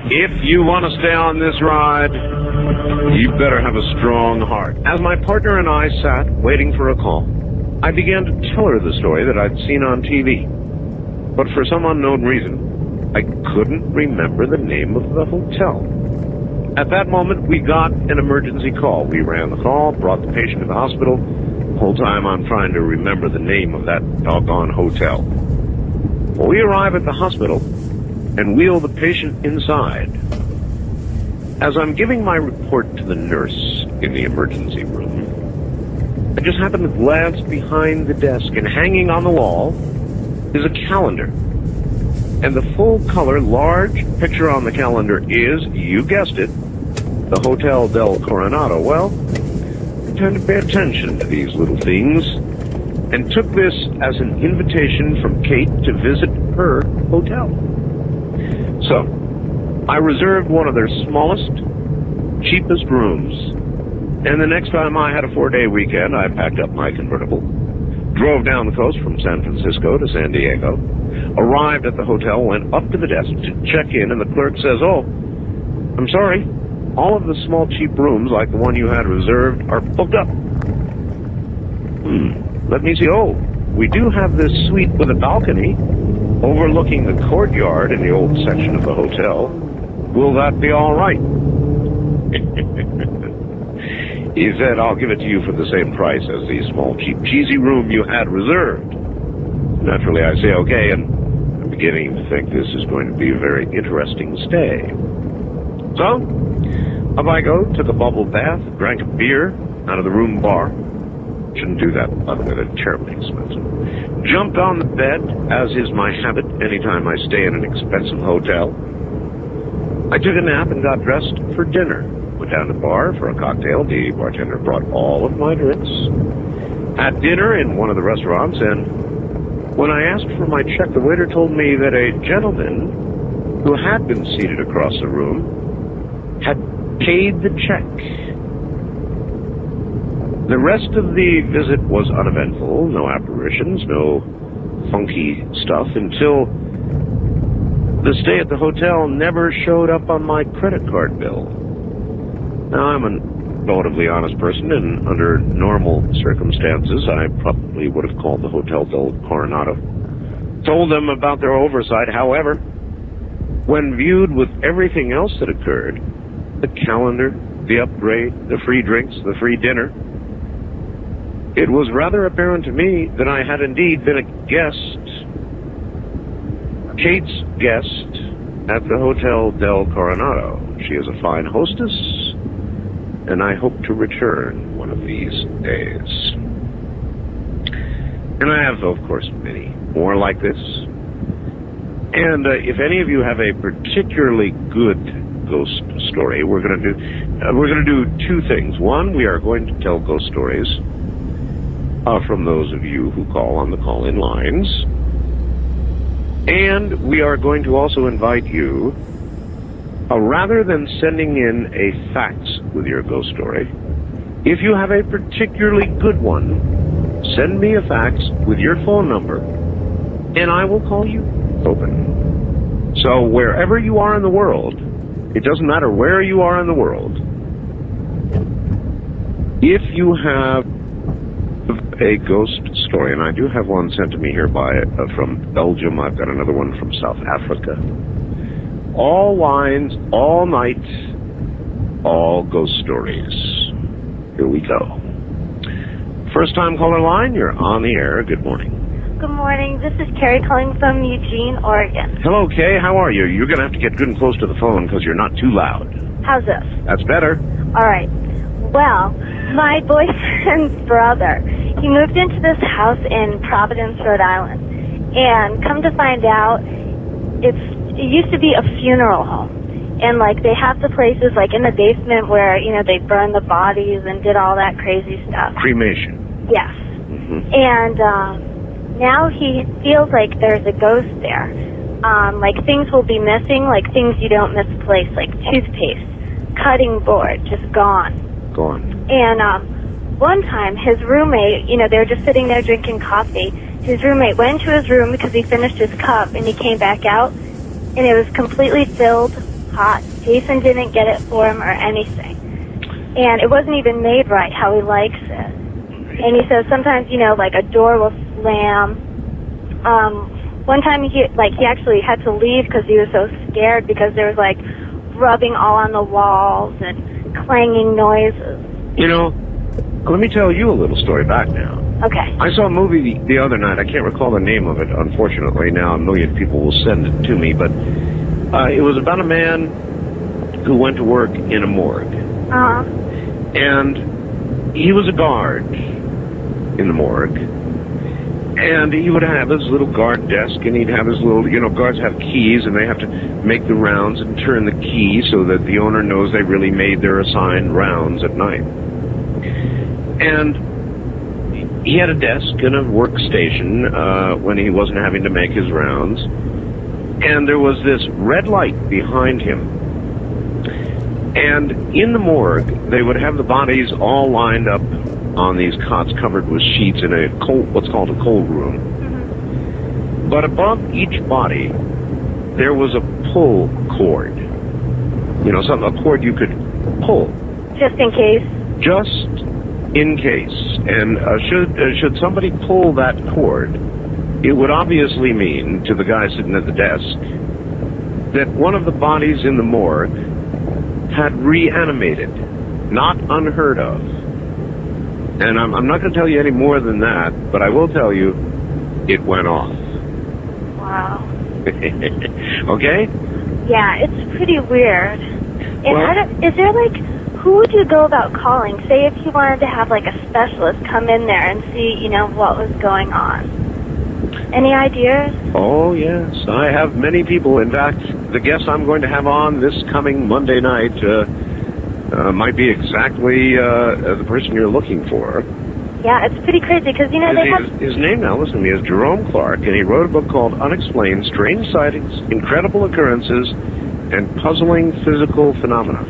If you want to stay on this ride, you better have a strong heart. As my partner and I sat waiting for a call, I began to tell her the story that I'd seen on TV. But for some unknown reason, I couldn't remember the name of the hotel. At that moment, we got an emergency call. We ran the call, brought the patient to the hospital. The whole time I'm trying to remember the name of that doggone hotel. Well, we arrive at the hospital and wheel the patient inside. As I'm giving my report to the nurse in the emergency room, I just happen to glance behind the desk, and hanging on the wall is a calendar. And the full-color, large picture on the calendar is, you guessed it, the Hotel del Coronado. Well, I tend to pay attention to these little things, and took this as an invitation from Kate to visit her hotel. So, I reserved one of their smallest, cheapest rooms, and the next time I had a 4-day weekend, I packed up my convertible, drove down the coast from San Francisco to San Diego, arrived at the hotel, went up to the desk to check in, and the clerk says, "Oh, I'm sorry, all of the small, cheap rooms, like the one you had reserved, are booked up." Let me see. Oh, we do have this suite with a balcony overlooking the courtyard in the old section of the hotel. Will that be all right? He said, "I'll give it to you for the same price as the small, cheap, cheesy room you had reserved." Naturally, I say okay, and I'm beginning to think this is going to be a very interesting stay. So, up I go, took a bubble bath, drank a beer out of the room bar. Shouldn't do that, by the way, they're terribly expensive. Jumped on the bed, as is my habit anytime I stay in an expensive hotel. I took a nap and got dressed for dinner. Went down to the bar for a cocktail. The bartender brought all of my drinks. Had dinner in one of the restaurants, and when I asked for my check, the waiter told me that a gentleman who had been seated across the room had paid the check. The rest of the visit was uneventful, no apparitions, no funky stuff, until the stay at the hotel never showed up on my credit card bill. Now, I'm a relatively honest person, and under normal circumstances, I probably would have called the Hotel del Coronado, told them about their oversight. However, when viewed with everything else that occurred, the calendar, the upgrade, the free drinks, the free dinner, it was rather apparent to me that I had indeed been a guest, Kate's guest, at the Hotel del Coronado. She is a fine hostess, and I hope to return one of these days. And I have, of course, many more like this. And if any of you have a particularly good ghost story, we're going to do two things. One, we are going to tell ghost stories from those of you who call on the call-in lines. And we are going to also invite you, rather than sending in a fax with your ghost story, if you have a particularly good one, send me a fax with your phone number, and I will call you open. So wherever you are in the world, it doesn't matter where you are in the world, if you have a ghost story, and I do have one sent to me here from Belgium. I've got another one from South Africa. All lines, all night, all ghost stories. Here we go. First time caller line, you're on the air. Good morning. Good morning. This is Carrie calling from Eugene, Oregon. Hello, Kay. How are you? You're going to have to get good and close to the phone because you're not too loud. How's this? That's better. All right. Well, my boyfriend's brother, he moved into this house in Providence, Rhode Island. And come to find out, it used to be a funeral home. And, like, they have the places, like, in the basement where, you know, they burned the bodies and did all that crazy stuff. Cremation. Yes. Mm-hmm. And now he feels like there's a ghost there. Like, things will be missing, like things you don't misplace, like toothpaste, cutting board, just gone. Gone. And one time, his roommate, you know, they were just sitting there drinking coffee. His roommate went into his room because he finished his cup, and he came back out, and it was completely filled hot. Jason didn't get it for him or anything. And it wasn't even made right how he likes it. And he says sometimes, like a door will slam. One time he actually had to leave because he was so scared because there was like rubbing all on the walls and clanging noises. Let me tell you a little story back now. Okay. I saw a movie the other night. I can't recall the name of it, unfortunately. Now a million people will send it to me, but it was about a man who went to work in a morgue. Uh-huh. And he was a guard in the morgue. And he would have his little guard desk, and he'd have his little, guards have keys, and they have to make the rounds and turn the key so that the owner knows they really made their assigned rounds at night. And he had a desk and a workstation when he wasn't having to make his rounds. And there was this red light behind him. And in the morgue, they would have the bodies all lined up on these cots covered with sheets in a what's called a cold room. Mm-hmm. But above each body, there was a pull cord. A cord you could pull. Just in case? Just in case. And should somebody pull that cord, it would obviously mean to the guy sitting at the desk that one of the bodies in the morgue had reanimated. Not unheard of. And I'm not going to tell you any more than that, but I will tell you, it went off. Wow. Okay? Yeah, it's pretty weird. And is there who would you go about calling? Say if you wanted to have a specialist come in there and see, what was going on. Any ideas? Oh, yes. I have many people. In fact, the guest I'm going to have on this coming Monday night might be exactly the person you're looking for. Yeah, it's pretty crazy because, his name now, listen to me, is Jerome Clark, and he wrote a book called Unexplained, Strange Sightings, Incredible Occurrences, and Puzzling Physical Phenomena.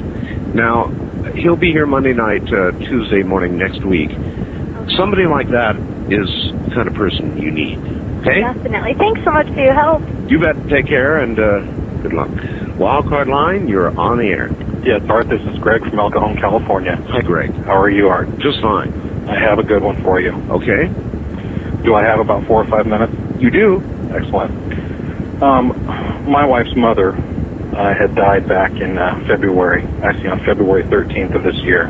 Now, he'll be here Monday night, Tuesday morning next week. Okay. Somebody like that is the kind of person you need. Okay? Definitely. Thanks so much for your help. You bet. Take care, and good luck. Wildcard line, you're on the air. Yes, Art, this is Greg from El Cajon, California. Hi, Greg. How are you, Art? Just fine. I have a good one for you. Okay. Do I have about 4 or 5 minutes? You do. Excellent. My wife's mother had died back in February, actually on February 13th of this year.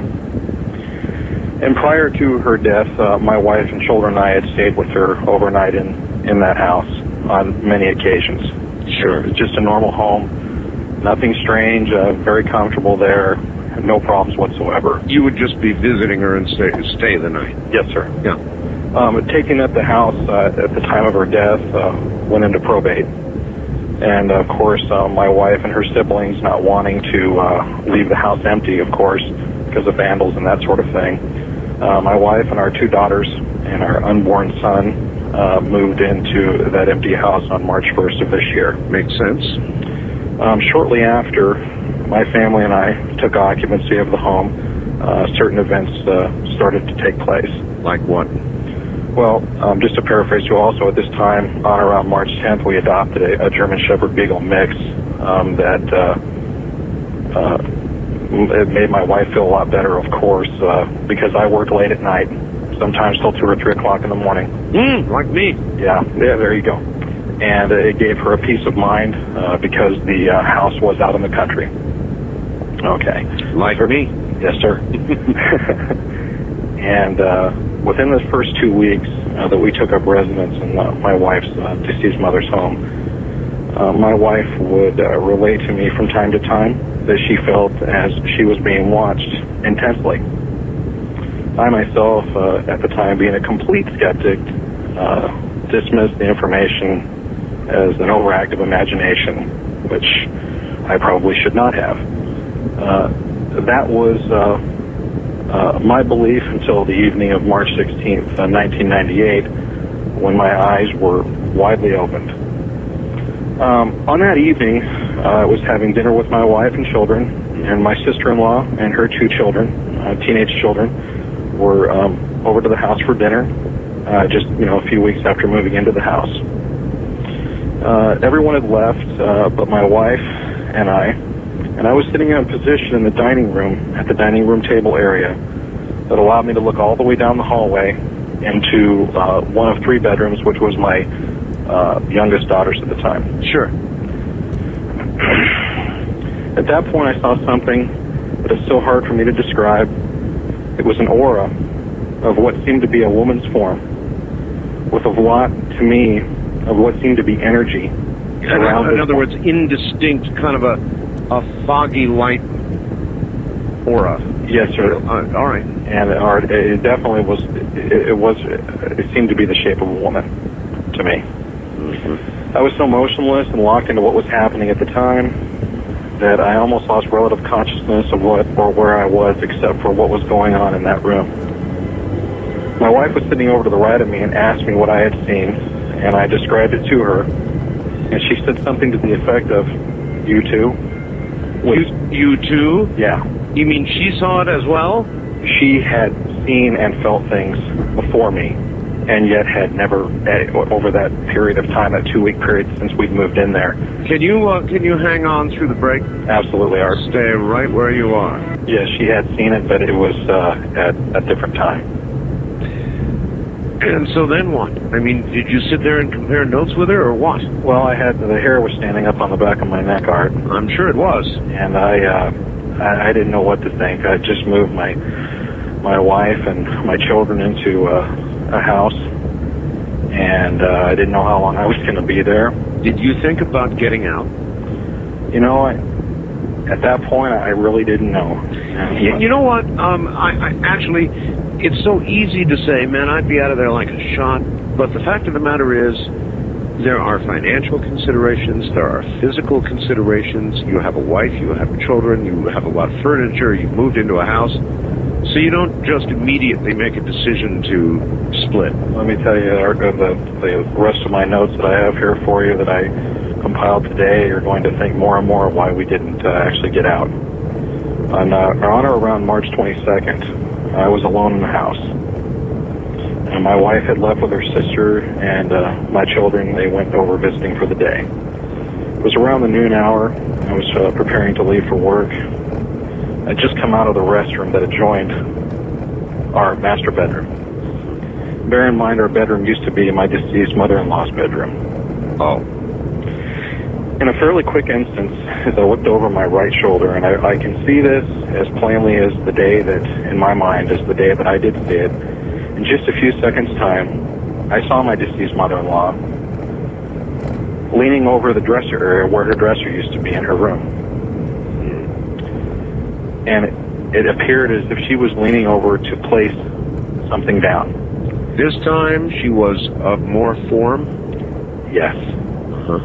And prior to her death, my wife and children and I had stayed with her overnight in that house on many occasions. Sure. It was just a normal home. Nothing strange, very comfortable there, no problems whatsoever. You would just be visiting her and stay the night? Yes, sir. Yeah. Taking up the house at the time of her death went into probate. And, of course, my wife and her siblings not wanting to leave the house empty, of course, because of vandals and that sort of thing. My wife and our 2 daughters and our unborn son moved into that empty house on March 1st of this year. Makes sense. Shortly after, my family and I took occupancy of the home. Certain events started to take place. Like what? Well, just to paraphrase you also, at this time, on around March 10th, we adopted a German Shepherd Beagle mix that it made my wife feel a lot better, of course, because I worked late at night, sometimes till 2 or 3 o'clock in the morning. Like me. Yeah, there you go. And it gave her a peace of mind because the house was out in the country. Okay. Like me. Yes, sir. And within the first 2 weeks that we took up residence in my wife's deceased mother's home, my wife would relay to me from time to time that she felt as she was being watched intensely. I myself, at the time being a complete skeptic, dismissed the information as an overactive imagination, which I probably should not have. That was my belief until the evening of March 16th, 1998, when my eyes were widely opened. On that evening, I was having dinner with my wife and children, and my sister-in-law and her 2 children, teenage children, were over to the house for dinner, just a few weeks after moving into the house. Everyone had left, but my wife and I, And I was sitting in a position in the dining room, at the dining room table area, that allowed me to look all the way down the hallway into one of 3 bedrooms, which was my youngest daughter's at the time. Sure. At that point, I saw something that is so hard for me to describe. It was an aura of what seemed to be a woman's form, with a lot, to me, of what seemed to be energy. In other words, indistinct, kind of a foggy light aura. Yes, sir. All right. And it definitely was. It seemed to be the shape of a woman to me. Mm-hmm. I was so motionless and locked into what was happening at the time that I almost lost relative consciousness of what or where I was, except for what was going on in that room. My wife was sitting over to the right of me and asked me what I had seen, and I described it to her, and she said something to the effect of, "You too?" You too? Yeah. You mean she saw it as well? She had seen and felt things before me, and yet had never, over that period of time, that 2-week period since we'd moved in there. Can you hang on through the break? Absolutely, Art. Stay right where you are. Yes, she had seen it, but it was at a different time. And so then what? I mean, did you sit there and compare notes with her, or what? Well, the hair was standing up on the back of my neck, Art. I'm sure it was. And I didn't know what to think. I just moved my wife and my children into a house, and I didn't know how long I was going to be there. Did you think about getting out? You know, at that point, I really didn't know. You know what? I actually, it's so easy to say, man, I'd be out of there like a shot. But the fact of the matter is, there are financial considerations, there are physical considerations. You have a wife, you have children, you have a lot of furniture, you've moved into a house. So you don't just immediately make a decision to split. Let me tell you, the rest of my notes that I have here for you that I compiled today, you're going to think more and more why we didn't actually get out. On or around March 22nd, I was alone in the house. And my wife had left with her sister, and my children, they went over visiting for the day. It was around the noon hour. I was preparing to leave for work. I'd just come out of the restroom that adjoined our master bedroom. Bear in mind, our bedroom used to be my deceased mother-in-law's bedroom. Oh. In a fairly quick instance, as I looked over my right shoulder, and I can see this as plainly as the day that, in my mind, is the day that I did see it. In just a few seconds' time, I saw my deceased mother-in-law leaning over the dresser area where her dresser used to be in her room. And it appeared as if she was leaning over to place something down. This time she was of more form? Yes. Uh-huh.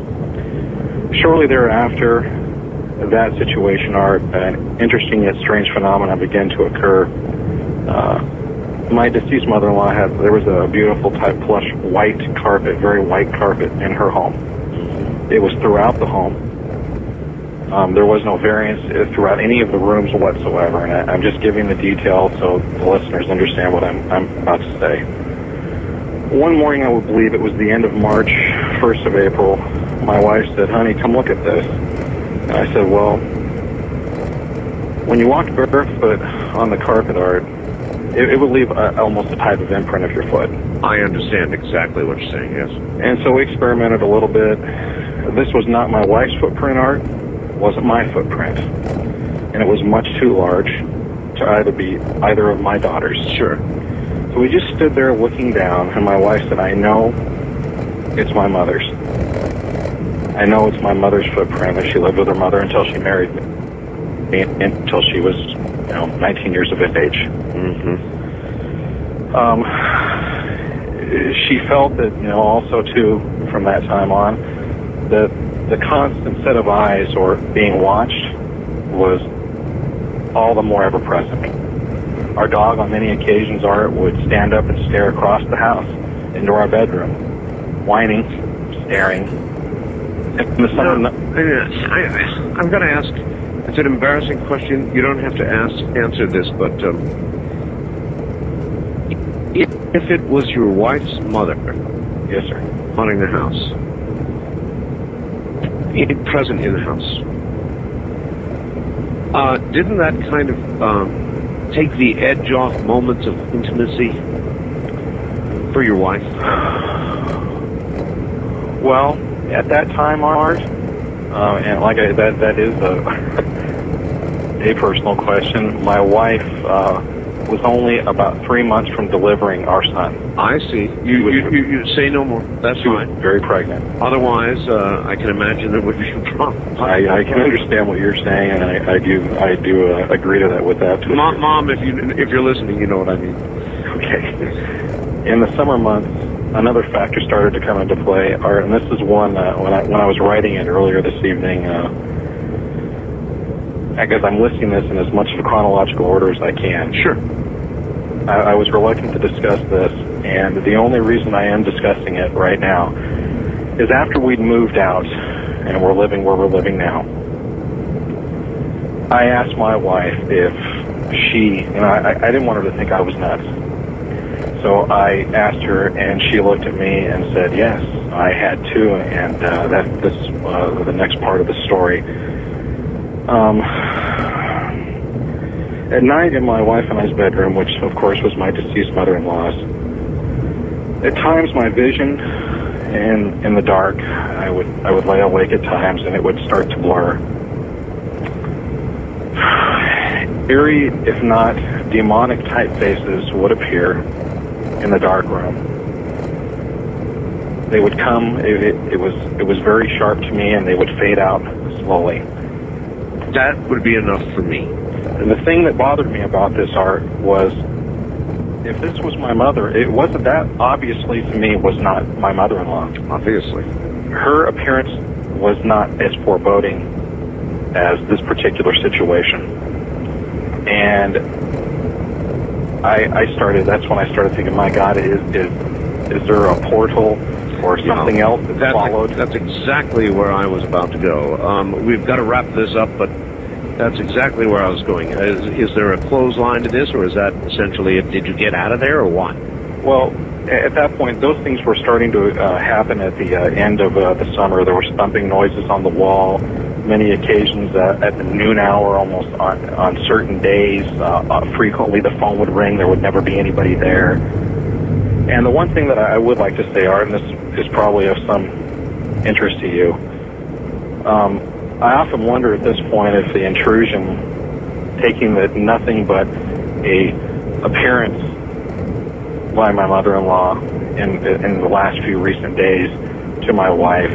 Shortly thereafter, that situation, an interesting yet strange phenomenon began to occur. My deceased mother-in-law there was a beautiful type plush white carpet, very white carpet in her home. It was throughout the home. There was no variance throughout any of the rooms whatsoever, and I'm just giving the details so the listeners understand what I'm about to say. One morning, I would believe it was the end of March, 1st of April, my wife said, "Honey, come look at this." And I said, "Well, when you walked barefoot on the carpet, Art, it would leave almost a type of imprint of your foot." I understand exactly what you're saying, yes. And so we experimented a little bit. This was not my wife's footprint, Art. It wasn't my footprint. And it was much too large to either of my daughters. Sure. So we just stood there looking down, and my wife said, "I know it's my mother's. I know it's my mother's footprint, that she lived with her mother until she married me, until she was, 19 years of age." Mm-hmm. She felt that, also too, from that time on, that the constant set of eyes or being watched was all the more ever present. Our dog, on many occasions, Art, would stand up and stare across the house into our bedroom, whining, staring. I'm going to ask, it's an embarrassing question. You don't have to answer this, but if it was your wife's mother, yes, sir, haunting the house, present in the house, Didn't that kind of take the edge off moments of intimacy for your wife? Well, at that time, Art, and like that is a personal question. My wife was only about 3 months from delivering our son. I see. You say no more. That's She was fine. very pregnant. Otherwise, I can imagine there would be a problem. I can understand what you're saying, and I do agree to that with that. Mom, if you're listening, you know what I mean. Okay. In the summer months, another factor started to come into play, Art, and this is one when I was writing it earlier this evening. I guess I'm listing this in as much of a chronological order as I can. Sure. I was reluctant to discuss this, and the only reason I am discussing it right now is after we'd moved out and we're living where we're living now, I asked my wife if she, I didn't want her to think I was nuts. So I asked her, and she looked at me and said, yes, I had to, and that's the next part of the story. At night in my wife and I's bedroom, which of course was my deceased mother-in-law's, at times my vision in the dark, I would lay awake at times and it would start to blur. Eerie, if not demonic type faces would appear in the dark room. They would come, it was very sharp to me, and they would fade out slowly. That would be enough for me. And the thing that bothered me about this, Art, was if this was my mother, it wasn't that obviously to me was not my mother-in-law. Obviously. Her Her appearance was not as foreboding as this particular situation. And that's when I started thinking, my God, is there a portal or something else that's followed? That's exactly where I was about to go. We've got to wrap this up, but that's exactly where I was going. Is there a clothesline to this, or is that essentially it? Did you get out of there, or what? Well, at that point, those things were starting to happen at the end of the summer. There were thumping noises on the wall. Many occasions at the noon hour, almost on certain days, frequently the phone would ring. There would never be anybody there. And the one thing that I would like to say, Art, and this is probably of some interest to you, I often wonder at this point if the intrusion, taking that nothing but a appearance by my mother-in-law in the last few recent days to my wife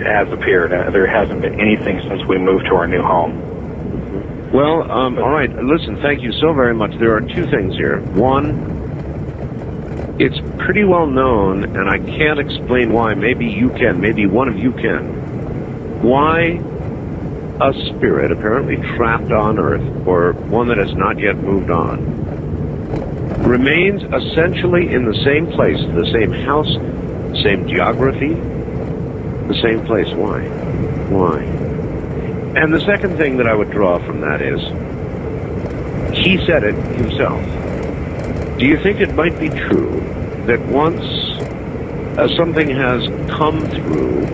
has appeared. There hasn't been anything since we moved to our new home. Well, all right. Listen, thank you so very much. There are two things here. One, it's pretty well known, and I can't explain why. Maybe you can. Maybe one of you can. Why a spirit apparently trapped on Earth, or one that has not yet moved on, remains essentially in the same place, the same house, same geography, the same place. Why? Why? And the second thing that I would draw from that is, he said it himself. Do you think it might be true that once something has come through,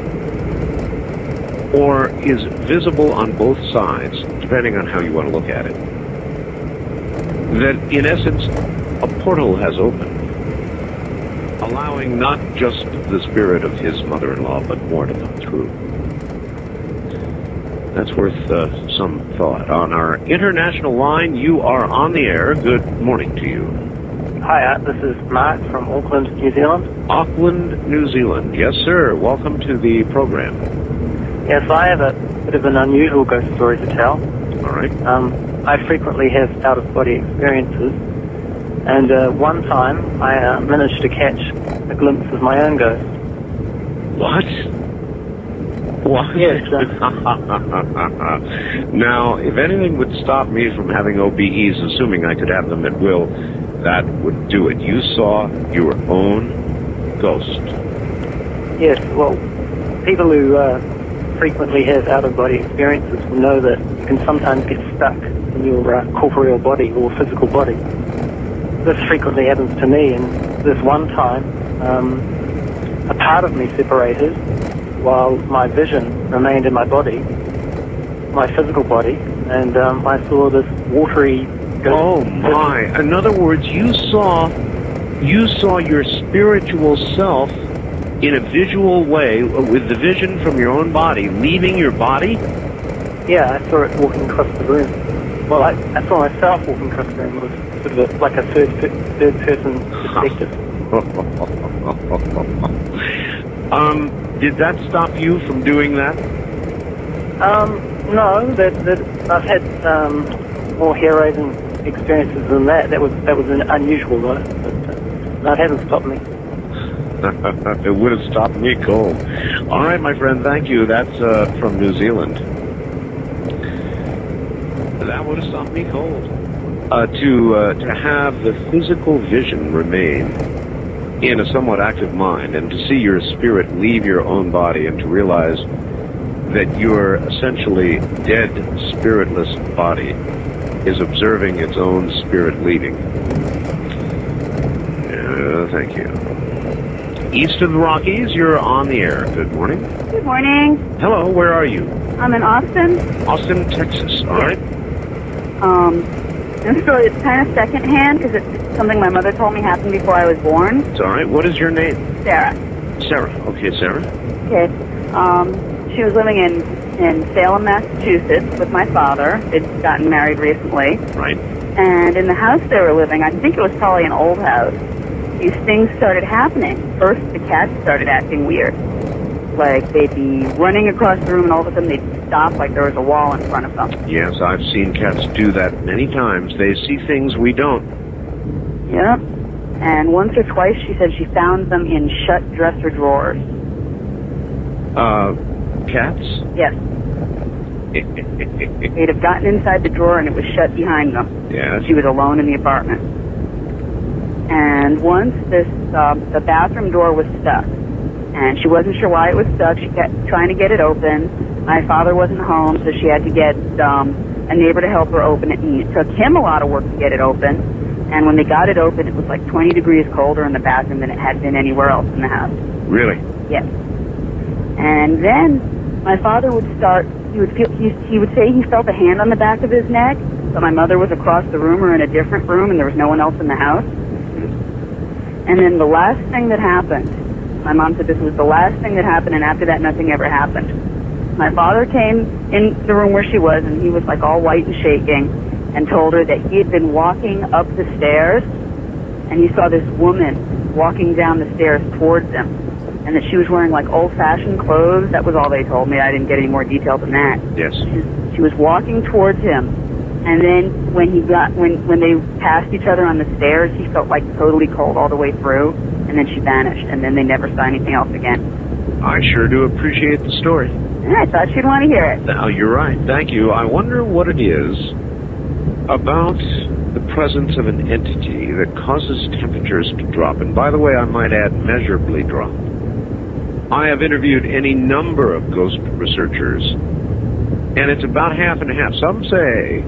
or is visible on both sides, depending on how you want to look at it, that in essence a portal has opened, allowing not just the spirit of his mother-in-law, but more to come through? That's worth some thought. On our international line, you are on the air. Good morning to you. Hi, this is Mark from Auckland, New Zealand. Auckland, New Zealand. Yes, sir. Welcome to the program. Yes, I have a bit of an unusual ghost story to tell. All right. I frequently have out-of-body experiences, and one time I managed to catch a glimpse of my own ghost. What? What? Yes. Now, if anything would stop me from having OBEs, assuming I could have them at will, that would do it. You saw your own ghost. Yes, well, people who frequently have out-of-body experiences will know that you can sometimes get stuck in your corporeal body or physical body. This frequently happens to me, and this one time, a part of me separated while my vision remained in my body, my physical body, and I saw this watery ghost. Oh my! In other words, you saw your spiritual self in a visual way, with the vision from your own body leaving your body? Yeah, I saw it walking across the room. Well, I saw myself walking across the room. It was sort of like a third-person perspective. Did that stop you from doing that? No, I've had more hair-raising experiences than that. That was unusual, though. But, no, it hasn't stopped me. It would have stopped me cold. All right, my friend, thank you. That's from New Zealand. That would have stopped me cold. To have the physical vision remain in a somewhat active mind, and to see your spirit leave your own body, and to realize that your essentially dead, spiritless body is observing its own spirit leaving. Thank you. East of the Rockies, you're on the air. Good morning. Good morning. Hello, where are you? I'm in Austin. Austin, Texas. All right. This story is kind of secondhand because it's something my mother told me happened before I was born. It's all right. What is your name? Sarah. Sarah. Okay, Sarah. Okay. She was living in Salem, Massachusetts with my father. They'd gotten married recently. Right. And in the house they were living, I think it was probably an old house, these things started happening. First, the cats started acting weird. Like, they'd be running across the room and all of a sudden they'd stop like there was a wall in front of them. Yes, I've seen cats do that many times. They see things we don't. Yep. And once or twice she said she found them in shut dresser drawers. Cats? Yes. They'd have gotten inside the drawer and it was shut behind them. Yes. She was alone in the apartment. And once the bathroom door was stuck. And she wasn't sure why it was stuck. She kept trying to get it open. My father wasn't home, so she had to get a neighbor to help her open it. And it took him a lot of work to get it open. And when they got it open, it was like 20 degrees colder in the bathroom than it had been anywhere else in the house. Really? Yes. And then my father would start, he would say he felt a hand on the back of his neck, but my mother was across the room or in a different room and there was no one else in the house. And then the last thing that happened, my mom said this was the last thing that happened, and after that nothing ever happened. My father came in the room where she was, and he was like all white and shaking, and told her that he had been walking up the stairs, and he saw this woman walking down the stairs towards him, and that she was wearing like old-fashioned clothes. That was all they told me. I didn't get any more detail than that. Yes. She was walking towards him, and then when they passed each other on the stairs, he felt like totally cold all the way through, and then she vanished, and then they never saw anything else again. I sure do appreciate the story. And I thought you'd want to hear it. Now, you're right. Thank you. I wonder what it is about the presence of an entity that causes temperatures to drop. And by the way, I might add, measurably drop. I have interviewed any number of ghost researchers, and it's about half and half. Some say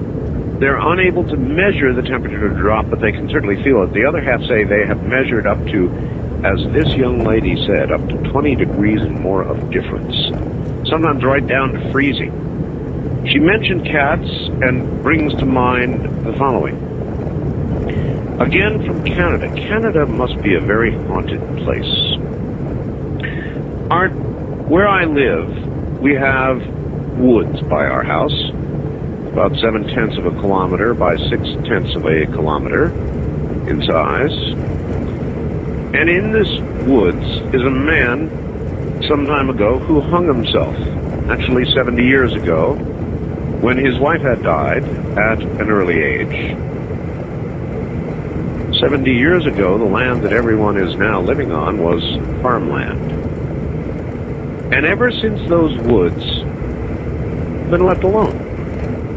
they're unable to measure the temperature drop, but they can certainly feel it. The other half say they have measured up to, as this young lady said, up to 20 degrees and more of difference. Sometimes right down to freezing. She mentioned cats and brings to mind the following. Again, from Canada. Canada must be a very haunted place. Where I live, we have woods by our house, about 7/10 of a kilometer by 6/10 of a kilometer in size. And in this woods is a man some time ago who hung himself, actually 70 years ago, when his wife had died at an early age. 70 years ago, the land that everyone is now living on was farmland. And ever since those woods have been left alone.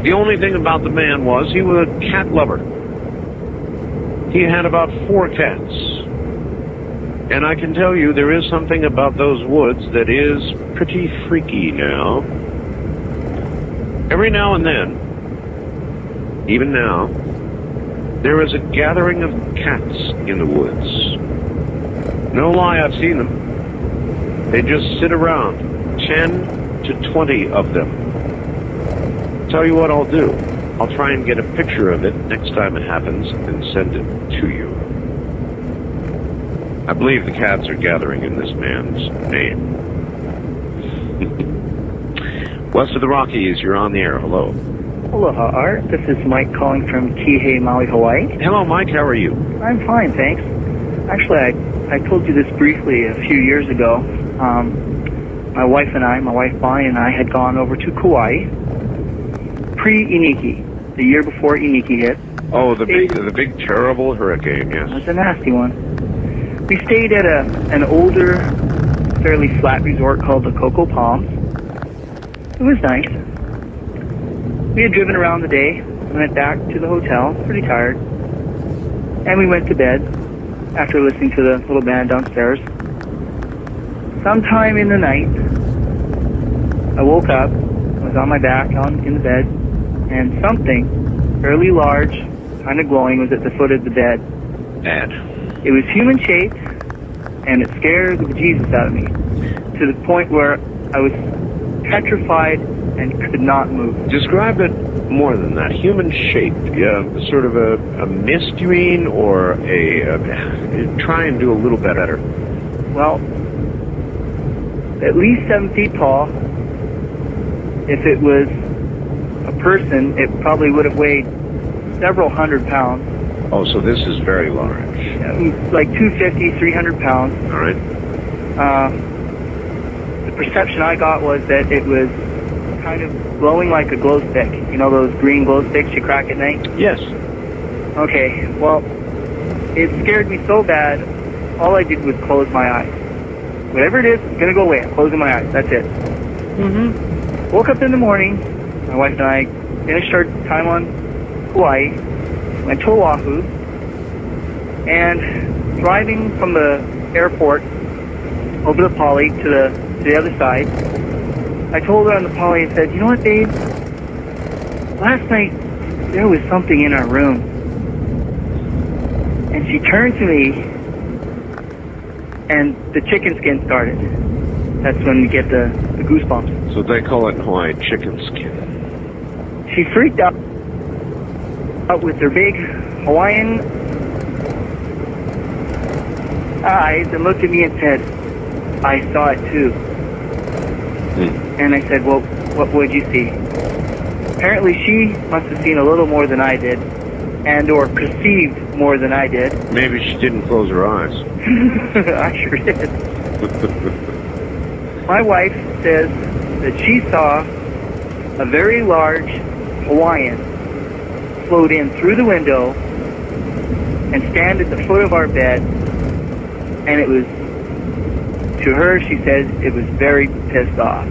The only thing about the man was he was a cat lover. He had about 4 cats. And I can tell you there is something about those woods that is pretty freaky now. Every now and then, even now, there is a gathering of cats in the woods. No lie, I've seen them. They just sit around, 10 to 20 of them. Tell you what I'll do. I'll try and get a picture of it next time it happens and send it to you. I believe the cats are gathering in this man's name. West of the Rockies, you're on the air. Hello. Aloha, Art. This is Mike calling from Kihei, Maui, Hawaii. Hello, Mike. How are you? I'm fine, thanks. Actually, I told you this briefly a few years ago. My wife Bonnie and I had gone over to Kauai pre-Iniki, the year before Iniki hit. Oh, the big terrible hurricane, yes. It was a nasty one. We stayed at an older, fairly flat resort called the Cocoa Palms. It was nice. We had driven around the day, went back to the hotel, pretty tired, and we went to bed after listening to the little band downstairs. Sometime in the night, I woke up, I was on my back in the bed, and something fairly large, kind of glowing, was at the foot of the bed. Bad. It was human-shaped, and it scared the bejesus out of me, to the point where I was petrified and could not move. Describe it more than that. Human-shaped. Sort of a mist, you mean, or try and do a little bit better. Well, at least 7 feet tall. If it was a person, it probably would have weighed several hundred pounds. Oh, so this is very large. Like 250, 300 pounds. All right. The perception I got was that it was kind of glowing like a glow stick. You know those green glow sticks you crack at night? Yes. Okay, well, it scared me so bad, all I did was close my eyes. Whatever it is, it's going to go away. I'm closing my eyes. That's it. Woke up in the morning. My wife and I finished our time on Hawaii, went to Oahu, and driving from the airport over the Poly to the other side, I told her on the Poly, I said, you know what, babe? Last night, there was something in our room. And she turned to me, and the chicken skin started. That's when we get the goosebumps. So they call it in Hawaii chicken skin. She freaked out with her big Hawaiian eyes and looked at me and said, I saw it too. And I said, well, what would you see? Apparently she must have seen a little more than I did, and or perceived more than I did. Maybe she didn't close her eyes. I sure did. My wife says that she saw a very large Hawaiian float in through the window and stand at the foot of our bed, and it was, to her, she said, it was very pissed off.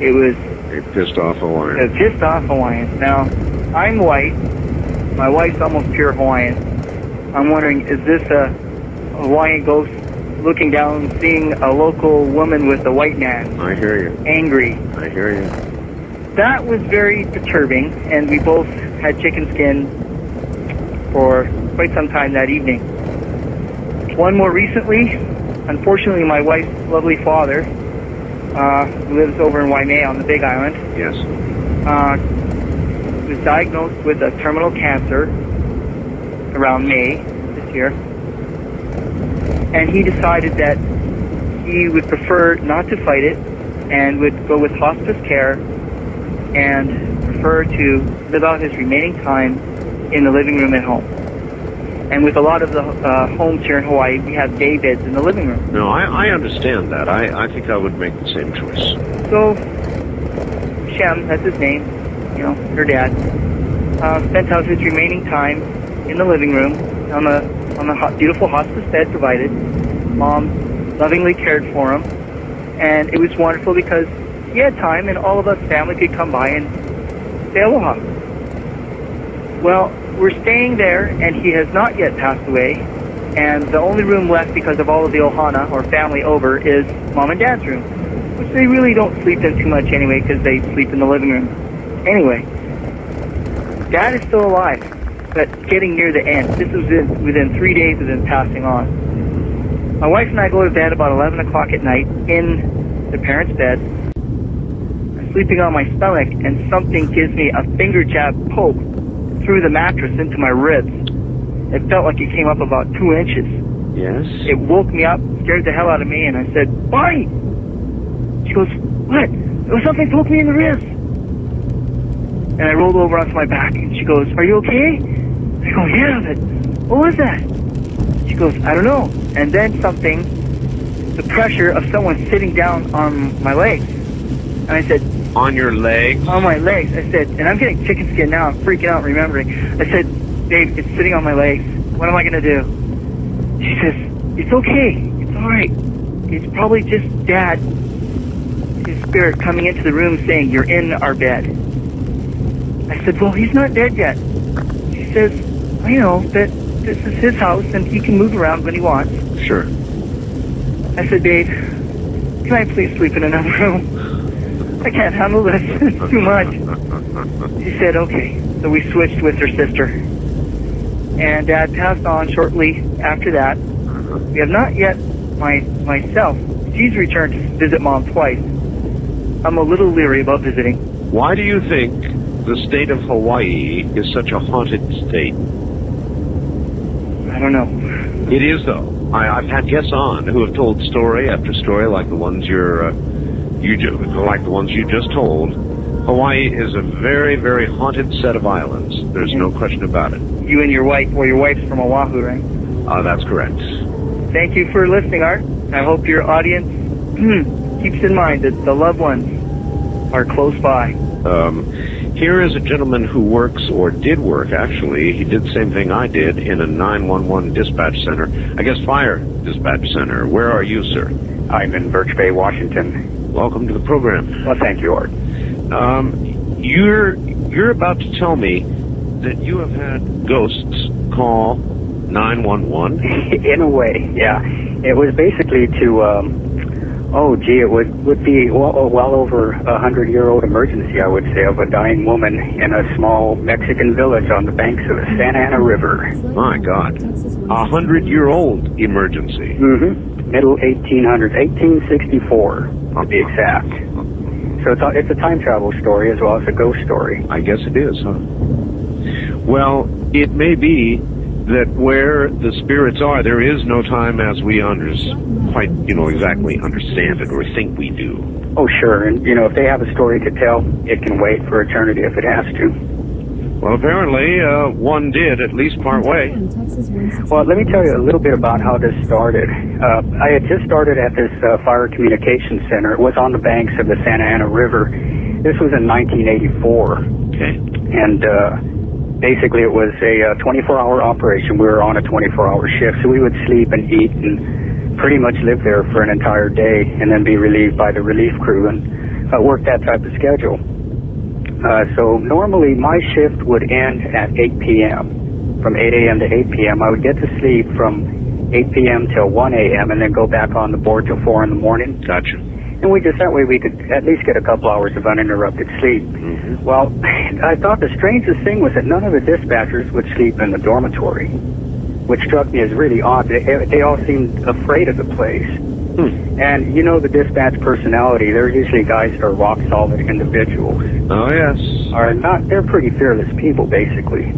It was A pissed off Hawaiian. a pissed off Hawaiian. Now, I'm white. My wife's almost pure Hawaiian. I'm wondering, is this a Hawaiian ghost looking down, seeing a local woman with a white man? I hear you. Angry. I hear you. That was very perturbing, and we both had chicken skin for quite some time that evening. One more recently, unfortunately, my wife's lovely father, who lives over in Waimea on the Big Island, Yes. was diagnosed with a terminal cancer around May this year. And he decided that he would prefer not to fight it and would go with hospice care and prefer to live out his remaining time in the living room at home. And with a lot of the homes here in Hawaii, we have day beds in the living room. No, I understand that. I think I would make the same choice. So, Shem, that's his name, you know, her dad, spent out his remaining time in the living room on the beautiful hospice bed provided. Mom lovingly cared for him, and it was wonderful because he had time and all of us family could come by and say aloha. Well, we're staying there, and he has not yet passed away, and the only room left because of all of the ohana, or family over, is Mom and Dad's room, which they really don't sleep in too much anyway because they sleep in the living room. Anyway, Dad is still alive, but getting near the end. This was within 3 days of him passing on. My wife and I go to bed about 11 o'clock at night in the parents' bed. sleeping on my stomach, and something gives me a finger jab poke through the mattress into my ribs. It felt like it came up about 2 inches. Yes? It woke me up, scared the hell out of me, and I said, "Bonnie!" She goes, "What?" "There was something poking me in the ribs." And I rolled over onto my back, and she goes, "Are you okay?" I go, "Yeah, but what was that?" She goes, "I don't know." And then something, the pressure of someone sitting down on my legs. And I said, On your legs? on my legs. I said, and I'm getting chicken skin now, I'm freaking out remembering. I said, "Dave, it's sitting on my legs. What am I going to do?" She says, "It's okay. It's all right. It's probably just Dad, his spirit coming into the room saying, 'You're in our bed.'" I said, "Well, he's not dead yet." She says, "I know that this is his house and he can move around when he wants." Sure. I said, "Babe, can I please sleep in another room? I can't handle this. It's too much." She said, "Okay." So we switched with her sister. And Dad passed on shortly after that. We have not yet, myself, she's returned to visit Mom twice. I'm a little leery about visiting. Why do you think the state of Hawaii is such a haunted state? I don't know. It is, though. I've had guests on who have told story after story, like the ones like the ones you just told. Hawaii is a very, very haunted set of islands. There's no question about it. You and your wife, well, your wife's from Oahu, right? That's correct. Thank you for listening, Art. I hope your audience keeps in mind that the loved ones are close by. Here is a gentleman who works, or did work, actually. He did the same thing I did in a 911 dispatch center. I guess fire dispatch center. Where are you, sir? I'm in Birch Bay, Washington. Welcome to the program. Well, thank you, Art. You're about to tell me that you have had ghosts call 911? In a way, yeah. It was basically to, it would be well over 100-year-old emergency, I would say, of a dying woman in a small Mexican village on the banks of the Santa Ana River. My God. 100-year-old emergency. Mm-hmm. Middle 1800s, 1864 to be exact. So it's a time travel story as well as a ghost story. I guess it is, huh? Well, it may be that where the spirits are, there is no time as we quite exactly understand it or think we do. Oh, sure. And, if they have a story to tell, it can wait for eternity if it has to. Well, apparently, one did, at least part way. Well, let me tell you a little bit about how this started. I had just started at this fire communications center. It was on the banks of the Santa Ana River. This was in 1984. Okay. And basically it was a 24-hour operation. We were on a 24-hour shift, so we would sleep and eat and pretty much live there for an entire day and then be relieved by the relief crew and work that type of schedule. So normally my shift would end at 8 p.m. From 8 a.m. to 8 p.m. I would get to sleep from 8 p.m. till 1 a.m. and then go back on the board till 4 in the morning. Gotcha. And that way we could at least get a couple hours of uninterrupted sleep. Mm-hmm. Well, I thought the strangest thing was that none of the dispatchers would sleep in the dormitory, which struck me as really odd. They all seemed afraid of the place. And the dispatch personality, they're usually guys that are rock solid individuals. Oh, yes. They're pretty fearless people, basically.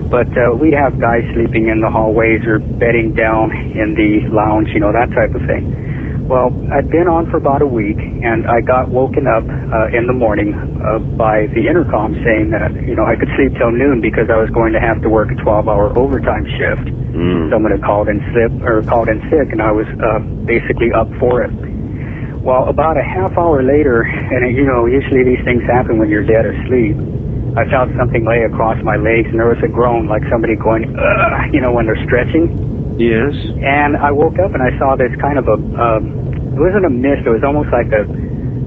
But we'd have guys sleeping in the hallways or bedding down in the lounge, that type of thing. Well, I'd been on for about a week, and I got woken up in the morning by the intercom saying that, I could sleep till noon because I was going to have to work a 12-hour overtime shift. Someone had called in sick, and I was basically up for it. Well, about a half hour later, and usually these things happen when you're dead asleep, I felt something lay across my legs, and there was a groan like somebody going, when they're stretching. Yes. And I woke up and I saw this kind of it wasn't a mist, it was almost like a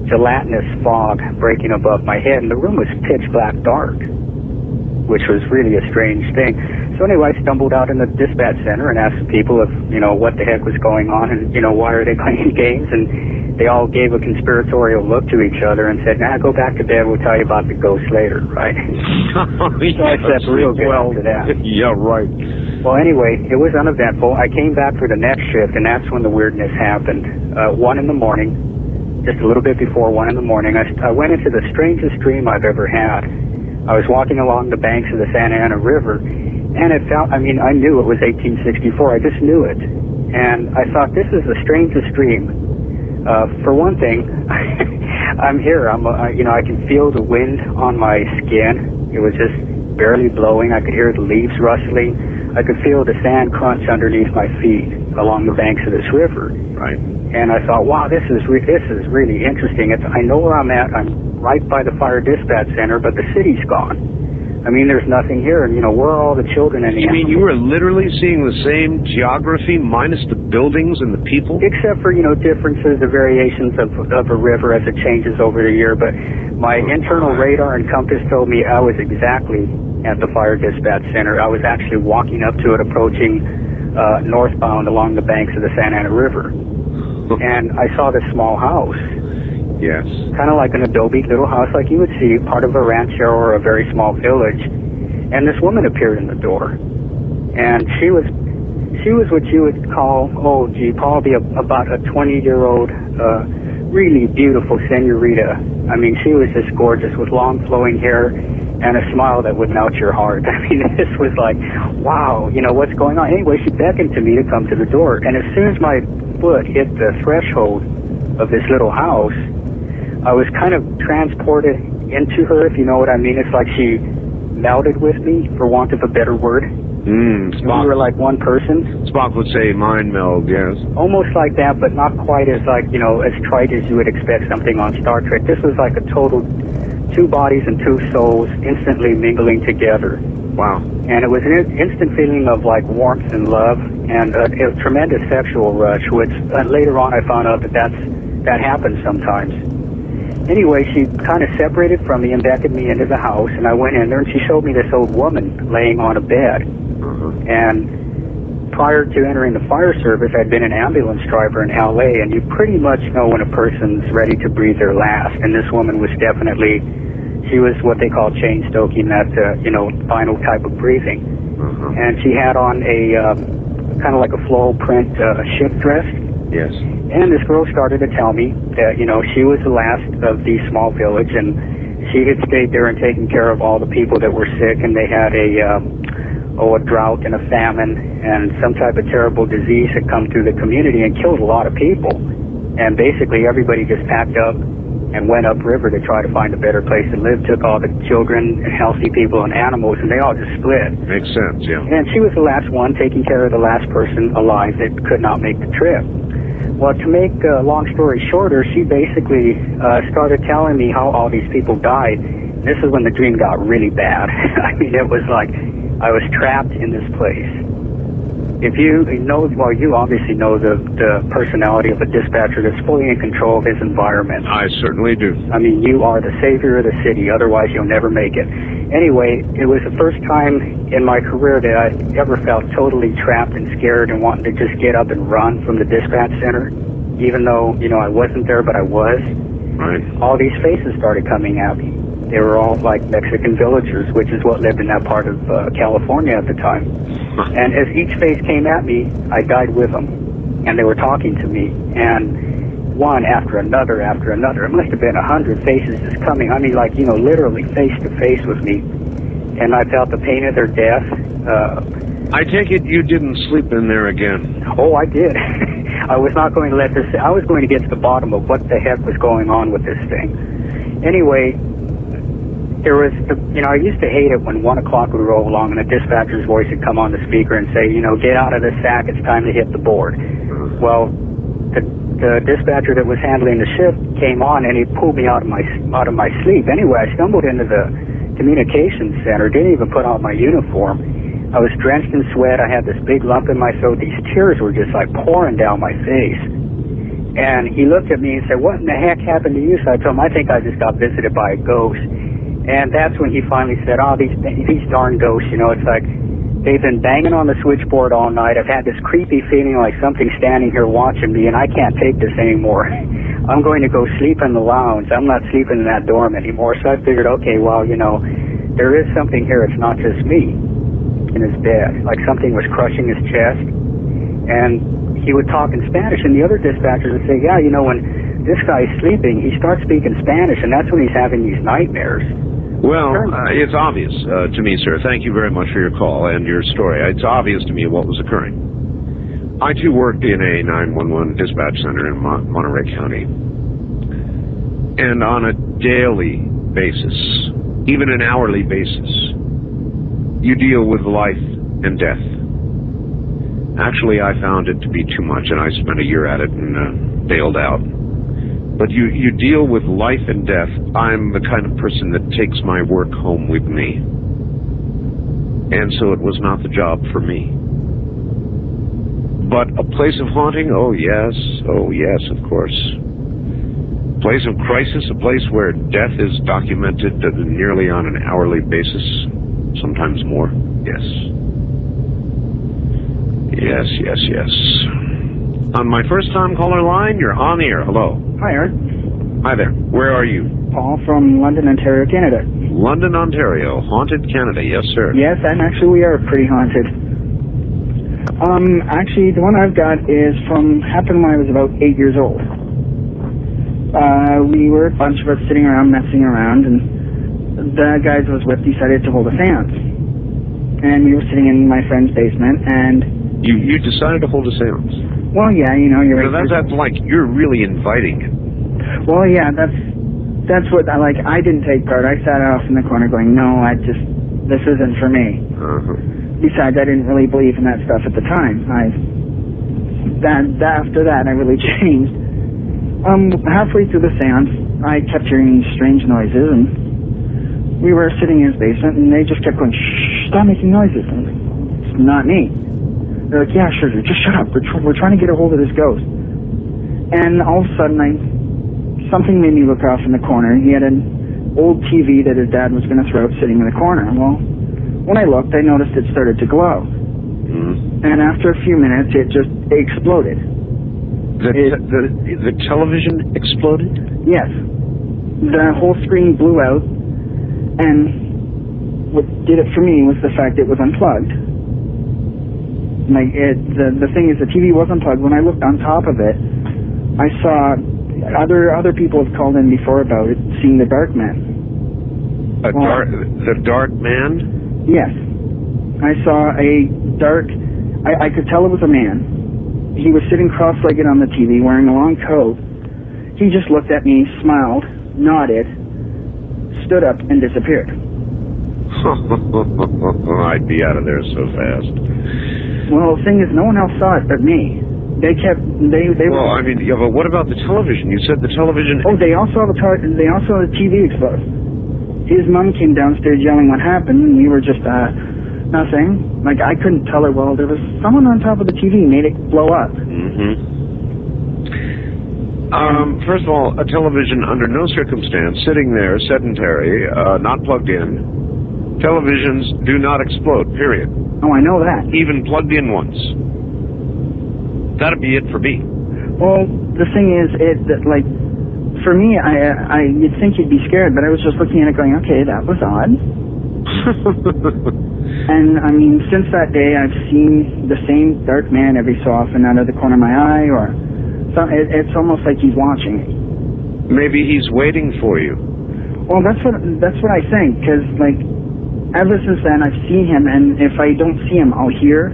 gelatinous fog breaking above my head, and the room was pitch black dark, which was really a strange thing. So anyway, I stumbled out in the dispatch center and asked the people if, what the heck was going on and, why are they playing games? And they all gave a conspiratorial look to each other and said, go back to bed, we'll tell you about the ghost later, right? So I slept real good after that. Yeah, right. Well, anyway, it was uneventful. I came back for the next shift, and that's when the weirdness happened. 1 in the morning, just a little bit before 1 in the morning. I went into the strangest dream I've ever had. I was walking along the banks of the Santa Ana River, and I knew it was 1864. I just knew it. And I thought, this is the strangest dream. For one thing, I'm here. I can feel the wind on my skin. It was just barely blowing. I could hear the leaves rustling. I could feel the sand crunch underneath my feet along the banks of this river. Right. And I thought, wow, this is really interesting. I know where I'm at. I'm right by the fire dispatch center, but the city's gone. I mean, there's nothing here. And, where are all the children and the You mean you were literally seeing the same geography minus the buildings and the people? Except for, differences, the variations of a river as it changes over the year. But my internal radar and compass told me I was exactly at the fire dispatch center. I was actually walking up to it, approaching northbound along the banks of the Santa Ana River. And I saw this small house. Yes. Kind of like an adobe little house like you would see, part of a rancho or a very small village. And this woman appeared in the door. And she was what you would call, probably about a 20-year-old, really beautiful senorita. I mean, she was just gorgeous with long flowing hair and a smile that would melt your heart. I mean, this was like, wow, what's going on? Anyway, she beckoned to me to come to the door. And as soon as my foot hit the threshold of this little house, I was kind of transported into her, if you know what I mean. It's like she melded with me, for want of a better word. We were like one person. Spock would say mind meld, yes. Almost like that, but not quite as as trite as you would expect something on Star Trek. This was like a total two bodies and two souls instantly mingling together. Wow. And it was an instant feeling of like warmth and love and a tremendous sexual rush, which later on I found out that happens sometimes. Anyway, she kind of separated from me and beckoned me into the house, and I went in there, and she showed me this old woman laying on a bed. And prior to entering the fire service, I'd been an ambulance driver in L.A., and you pretty much know when a person's ready to breathe their last, and this woman was definitely, she was what they call chain stoking, that, final type of breathing. And she had on a kind of like a floral print ship dress. Yes. And this girl started to tell me that, she was the last of the small village, and she had stayed there and taken care of all the people that were sick, and they had a drought and a famine and some type of terrible disease had come through the community and killed a lot of people. And basically everybody just packed up and went upriver to try to find a better place to live, took all the children and healthy people and animals, and they all just split. Makes sense, yeah. And she was the last one, taking care of the last person alive that could not make the trip. Well, to make a long story shorter, she basically started telling me how all these people died. This is when the dream got really bad. I mean, it was like I was trapped in this place. If you know, well, you obviously know the personality of a dispatcher that's fully in control of his environment. I certainly do. I mean, you are the savior of the city, otherwise you'll never make it. Anyway, it was the first time in my career that I ever felt totally trapped and scared and wanting to just get up and run from the dispatch center, even though, I wasn't there, but I was. Right. All these faces started coming at me. They were all like Mexican villagers, which is what lived in that part of California at the time. And as each face came at me, I died with them. And they were talking to me. And one after another after another. It must have been 100 faces just coming. I mean, like, literally face to face with me. And I felt the pain of their death. I take it you didn't sleep in there again. Oh, I did. I was not going to let this... I was going to get to the bottom of what the heck was going on with this thing. Anyway... There was, I used to hate it when 1 o'clock would roll along and a dispatcher's voice would come on the speaker and say, get out of the sack, it's time to hit the board. Well, the dispatcher that was handling the shift came on and he pulled me out of my sleep. Anyway, I stumbled into the communications center, didn't even put on my uniform. I was drenched in sweat, I had this big lump in my throat, these tears were just like pouring down my face. And he looked at me and said, what in the heck happened to you? So I told him, I think I just got visited by a ghost. And that's when he finally said, these darn ghosts, it's like they've been banging on the switchboard all night. I've had this creepy feeling like something's standing here watching me, and I can't take this anymore. I'm going to go sleep in the lounge. I'm not sleeping in that dorm anymore. So I figured, okay, well, there is something here. It's not just me in his bed. Like something was crushing his chest. And he would talk in Spanish, and the other dispatchers would say, yeah, when this guy's sleeping. He starts speaking Spanish, and that's when he's having these nightmares. Well, it's obvious to me, sir. Thank you very much for your call and your story. It's obvious to me what was occurring. I, too, worked in a 911 dispatch center in Monterey County. And on a daily basis, even an hourly basis, you deal with life and death. Actually, I found it to be too much, and I spent a year at it and bailed out. But you deal with life and death. I'm the kind of person that takes my work home with me. And so it was not the job for me. But a place of haunting? Oh yes, of course. Place of crisis, a place where death is documented nearly on an hourly basis, sometimes more. Yes. Yes. On my first-time caller line, you're on the air. Hello. Hi, Art. Hi there. Where are you? Paul from London, Ontario, Canada. London, Ontario. Haunted Canada. Yes, sir. Yes, and actually we are pretty haunted. Actually, the one I've got happened when I was about 8 years old. We were a bunch of us sitting around, messing around, and the guys I was with decided to hold a seance. And we were sitting in my friend's basement, and... You decided to hold a seance? Well, yeah, you're so that's like, you're really inviting it. Well, yeah, that's what, I didn't take part. I sat off in the corner going, no, this isn't for me. Uh-huh. Besides, I didn't really believe in that stuff at the time. After that, I really changed. Halfway through the seance, I kept hearing strange noises, and we were sitting in his basement, and they just kept going, shh, stop making noises. And it's not me. They're like, yeah, sure, just shut up. We're trying to get a hold of this ghost. And all of a sudden, something made me look off in the corner. He had an old TV that his dad was going to throw out sitting in the corner. Well, when I looked, I noticed it started to glow. Mm. And after a few minutes, it just exploded. The television exploded? Yes. The whole screen blew out, and what did it for me was the fact it was unplugged. The thing is, the TV was unplugged. When I looked on top of it, I saw other people have called in before about it, seeing the dark man. The dark man? Yes. I saw a dark... I could tell it was a man. He was sitting cross-legged on the TV, wearing a long coat. He just looked at me, smiled, nodded, stood up, and disappeared. I'd be out of there so fast. Well, the thing is, no one else saw it but me. They Well, I mean, yeah, but what about the television? You said the television... Oh, they also saw the TV explode. His mom came downstairs yelling what happened, and we were just, nothing. I couldn't tell her, well, there was someone on top of the TV made it blow up. Mm-hmm. First of all, a television, under no circumstance, sitting there, sedentary, not plugged in. Televisions do not explode, period. Oh, I know that. Even plugged in ones. That'd be it for me. Well, the thing is, for me, you'd think you'd be scared, but I was just looking at it going, okay, that was odd. And, I mean, since that day, I've seen the same dark man every so often out of the corner of my eye, or it's almost like he's watching me. Maybe he's waiting for you. Well, that's what I think, because, ever since then, I've seen him, and if I don't see him, I'll hear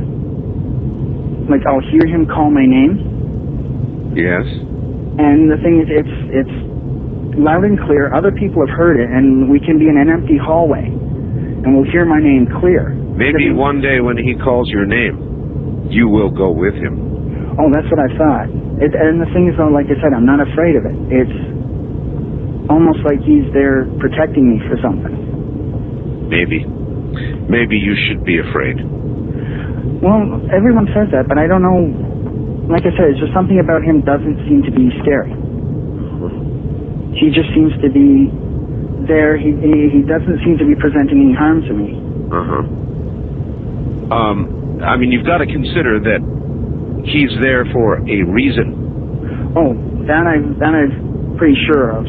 him call my name. Yes. And the thing is, it's loud and clear. Other people have heard it, and we can be in an empty hallway, and we'll hear my name clear. Maybe one day when he calls your name, you will go with him. Oh, that's what I thought. And the thing is, though, like I said, I'm not afraid of it. It's almost like he's there protecting me for something. Maybe you should be afraid. Well, everyone says that, but I don't know. Like I said, it's just something about him doesn't seem to be scary. He just seems to be there. He doesn't seem to be presenting any harm to me. I mean, you've got to consider that he's there for a reason. Oh, that I'm pretty sure of.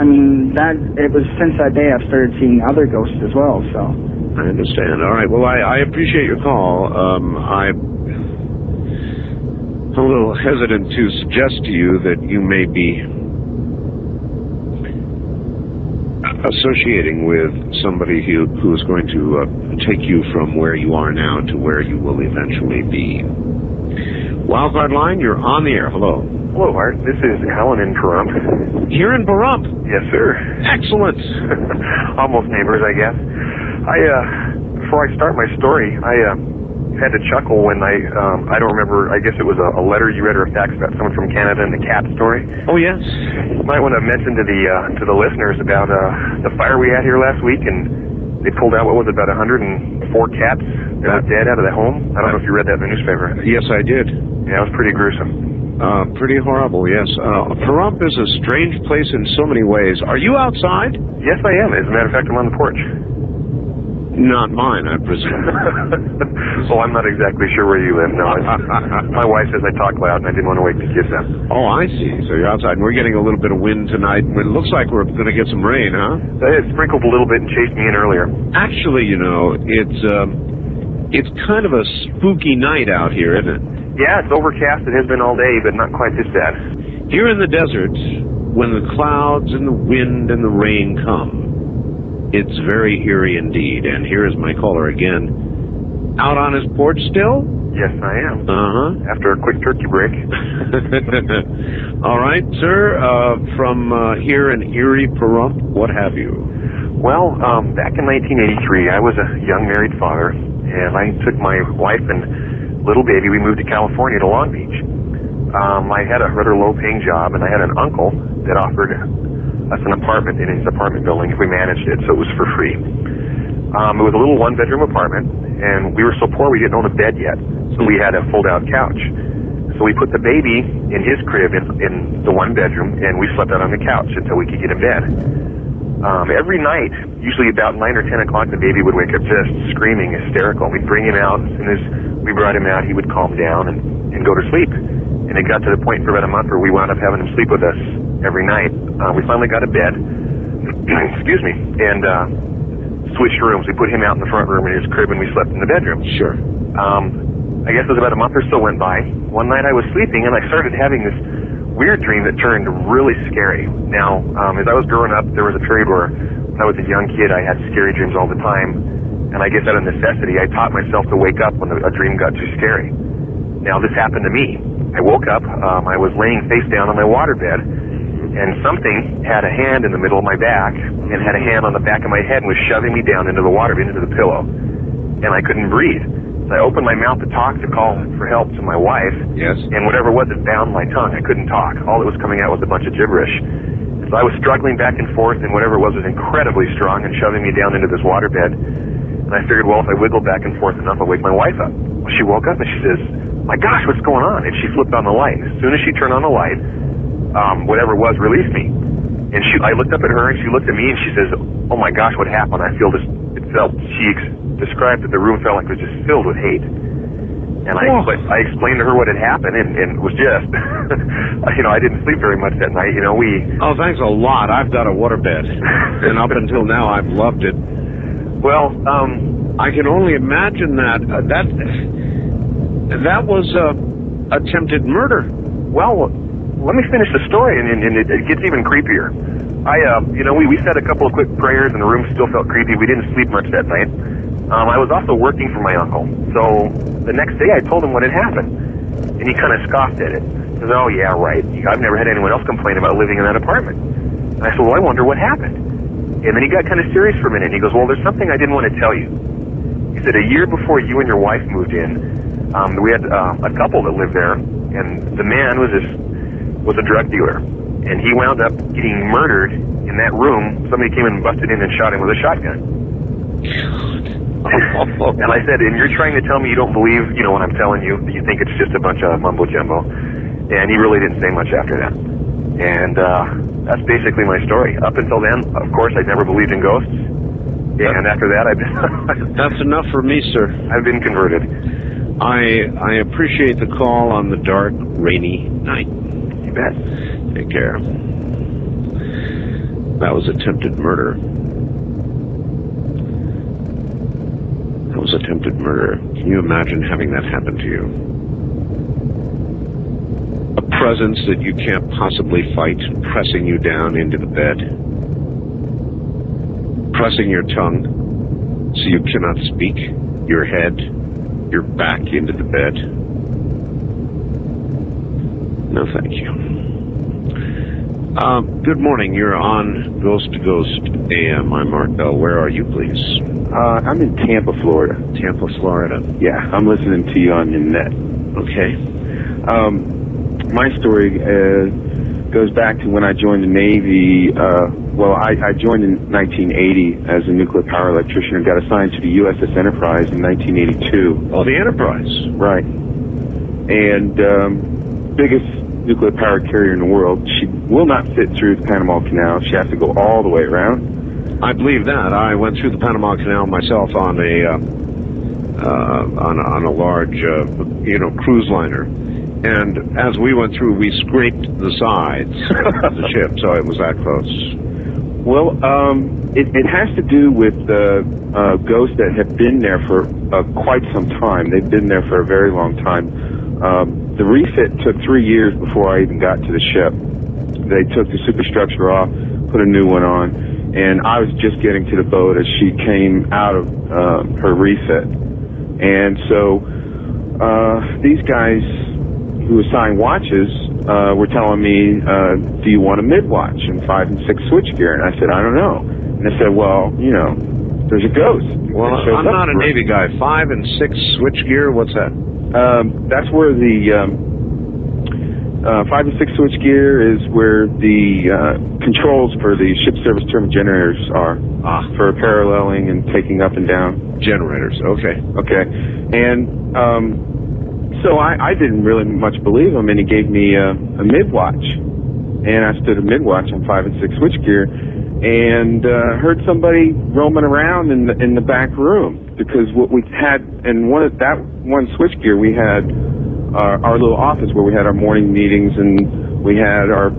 I mean, it was since that day I've started seeing other ghosts as well, so. I understand. All right. Well, I appreciate your call. I'm a little hesitant to suggest to you that you may be associating with somebody who is going to take you from where you are now to where you will eventually be. Wildcard line, you're on the air. Hello. Hello, Art. This is Alan in Pahrump. Here in Pahrump? Yes, sir. Excellent. Almost neighbors, I guess. Before I start my story, I had to chuckle when I don't remember, I guess it was a letter you read or a fax about someone from Canada and the cat story. Oh, yes. You might want to mention to the listeners about the fire we had here last week, and they pulled out, what was it, about 104 cats that were dead out of the home? I don't know if you read that in the newspaper. Yes, I did. Yeah, it was pretty gruesome. Pretty horrible, yes. Pahrump is a strange place in so many ways. Are you outside? Yes, I am. As a matter of fact, I'm on the porch. Not mine, I presume. Well, I'm not exactly sure where you live, no. My wife says I talk loud, and I didn't want to wake the kids up. Oh, I see. So you're outside, and we're getting a little bit of wind tonight. It looks like we're going to get some rain, huh? It sprinkled a little bit and chased me in earlier. Actually, you know, it's kind of a spooky night out here, isn't it? Yeah, it's overcast. It has been all day, but not quite this bad. Here in the desert, when the clouds and the wind and the rain come, it's very eerie indeed. And here is my caller again. Out on his porch still? Yes, I am. Uh-huh. After a quick turkey break. All right, sir. From here in Erie, Pahrump, what have you? Well, back in 1983, I was a young married father, and I took my wife and little baby. We moved to California to Long Beach. I had a rather low-paying job, and I had an uncle that offered us an apartment in his apartment building if we managed it, so it was for free. It was a little one-bedroom apartment, and we were so poor we didn't own a bed yet, so we had a fold-out couch. So we put the baby in his crib in the one bedroom, and we slept out on the couch until we could get in bed. Every night, usually about 9 or 10 o'clock, the baby would wake up just screaming, hysterical. We'd bring him out. As soon as we brought him out, he would calm down and go to sleep. And it got to the point for about a month where we wound up having him sleep with us every night. We finally got a bed, excuse me, and switched rooms. We put him out in the front room in his crib, and we slept in the bedroom. Sure. I guess it was about a month or so went by. One night I was sleeping, and I started having this weird dream that turned really scary. Now, as I was growing up, there was a period where when I was a young kid, I had scary dreams all the time, and I guess out of necessity, I taught myself to wake up when a dream got too scary. Now, this happened to me. I woke up, I was laying face down on my waterbed, and something had a hand in the middle of my back, and had a hand on the back of my head and was shoving me down into the waterbed, into the pillow, and I couldn't breathe. So I opened my mouth to talk, to call for help to my wife. Yes. And whatever it was, it bound my tongue. I couldn't talk. All that was coming out was a bunch of gibberish. So I was struggling back and forth, and whatever it was incredibly strong and shoving me down into this waterbed. And I figured, well, if I wiggle back and forth enough, I'll wake my wife up. Well, she woke up and she says, my gosh, what's going on? And she flipped on the light. As soon as she turned on the light, whatever it was released me. And I looked up at her, and she looked at me, and she says, oh my gosh, what happened? I feel this. She described that the room felt like it was just filled with hate. And I explained to her what had happened, and it was just, I didn't sleep very much that night. Oh, thanks a lot. I've got a waterbed, and up until now, I've loved it. Well, I can only imagine that. That was attempted murder. Well, let me finish the story, and it gets even creepier. We said a couple of quick prayers, and the room still felt creepy. We didn't sleep much that night. I was also working for my uncle, so the next day I told him what had happened, and he kind of scoffed at it. He said, oh, yeah, right. I've never had anyone else complain about living in that apartment. And I said, well, I wonder what happened. And then he got kind of serious for a minute, and he goes, well, there's something I didn't want to tell you. He said, a year before you and your wife moved in, we had a couple that lived there, and the man was a drug dealer. And he wound up getting murdered in that room. Somebody came in and busted in and shot him with a shotgun. And I said, and you're trying to tell me you don't believe, what I'm telling you, that you think it's just a bunch of mumbo-jumbo. And he really didn't say much after that. And that's basically my story. Up until then, of course, I'd never believed in ghosts. And after that, I've been... That's enough for me, sir. I've been converted. I appreciate the call on the dark, rainy night. You bet. Take care. That was attempted murder. That was attempted murder. Can you imagine having that happen to you? A presence that you can't possibly fight, pressing you down into the bed. pressing your tongue so you cannot speak, your head, your back into the bed. No, thank you. Good morning. You're on Ghost to Ghost AM. I'm Mark Bell. Where are you, please? I'm in Tampa, Florida. Tampa, Florida. Yeah, I'm listening to you on the net. Okay. My story goes back to when I joined the Navy. I joined in 1980 as a nuclear power electrician and got assigned to the USS Enterprise in 1982. Oh, the Enterprise. Right. And biggest nuclear power carrier in the world. She will not fit through the Panama Canal. She has to go all the way around. I believe that. I went through the Panama Canal myself on a large, cruise liner. And as we went through, we scraped the sides of the ship, so it was that close. Well, it has to do with ghosts that have been there for quite some time. They've been there for a very long time. The refit took 3 years before I even got to the ship. They took the superstructure off, put a new one on, and I was just getting to the boat as she came out of her refit. And so these guys who assigned watches were telling me, do you want a mid-watch in 5 and 6 switchgear? And I said, I don't know. And they said, well, there's a ghost. Well, I'm not a Navy guy. 5 and 6 switchgear, what's that? That's where the 5 and 6 switchgear is where the controls for the ship service turbine generators are for paralleling and taking up and down. Generators, okay. Okay. And so I didn't really much believe him, and he gave me a mid-watch. And I stood a mid-watch on 5 and 6 switchgear and heard somebody roaming around in the back room, because what we had in one switchgear, we had our little office where we had our morning meetings, and we had our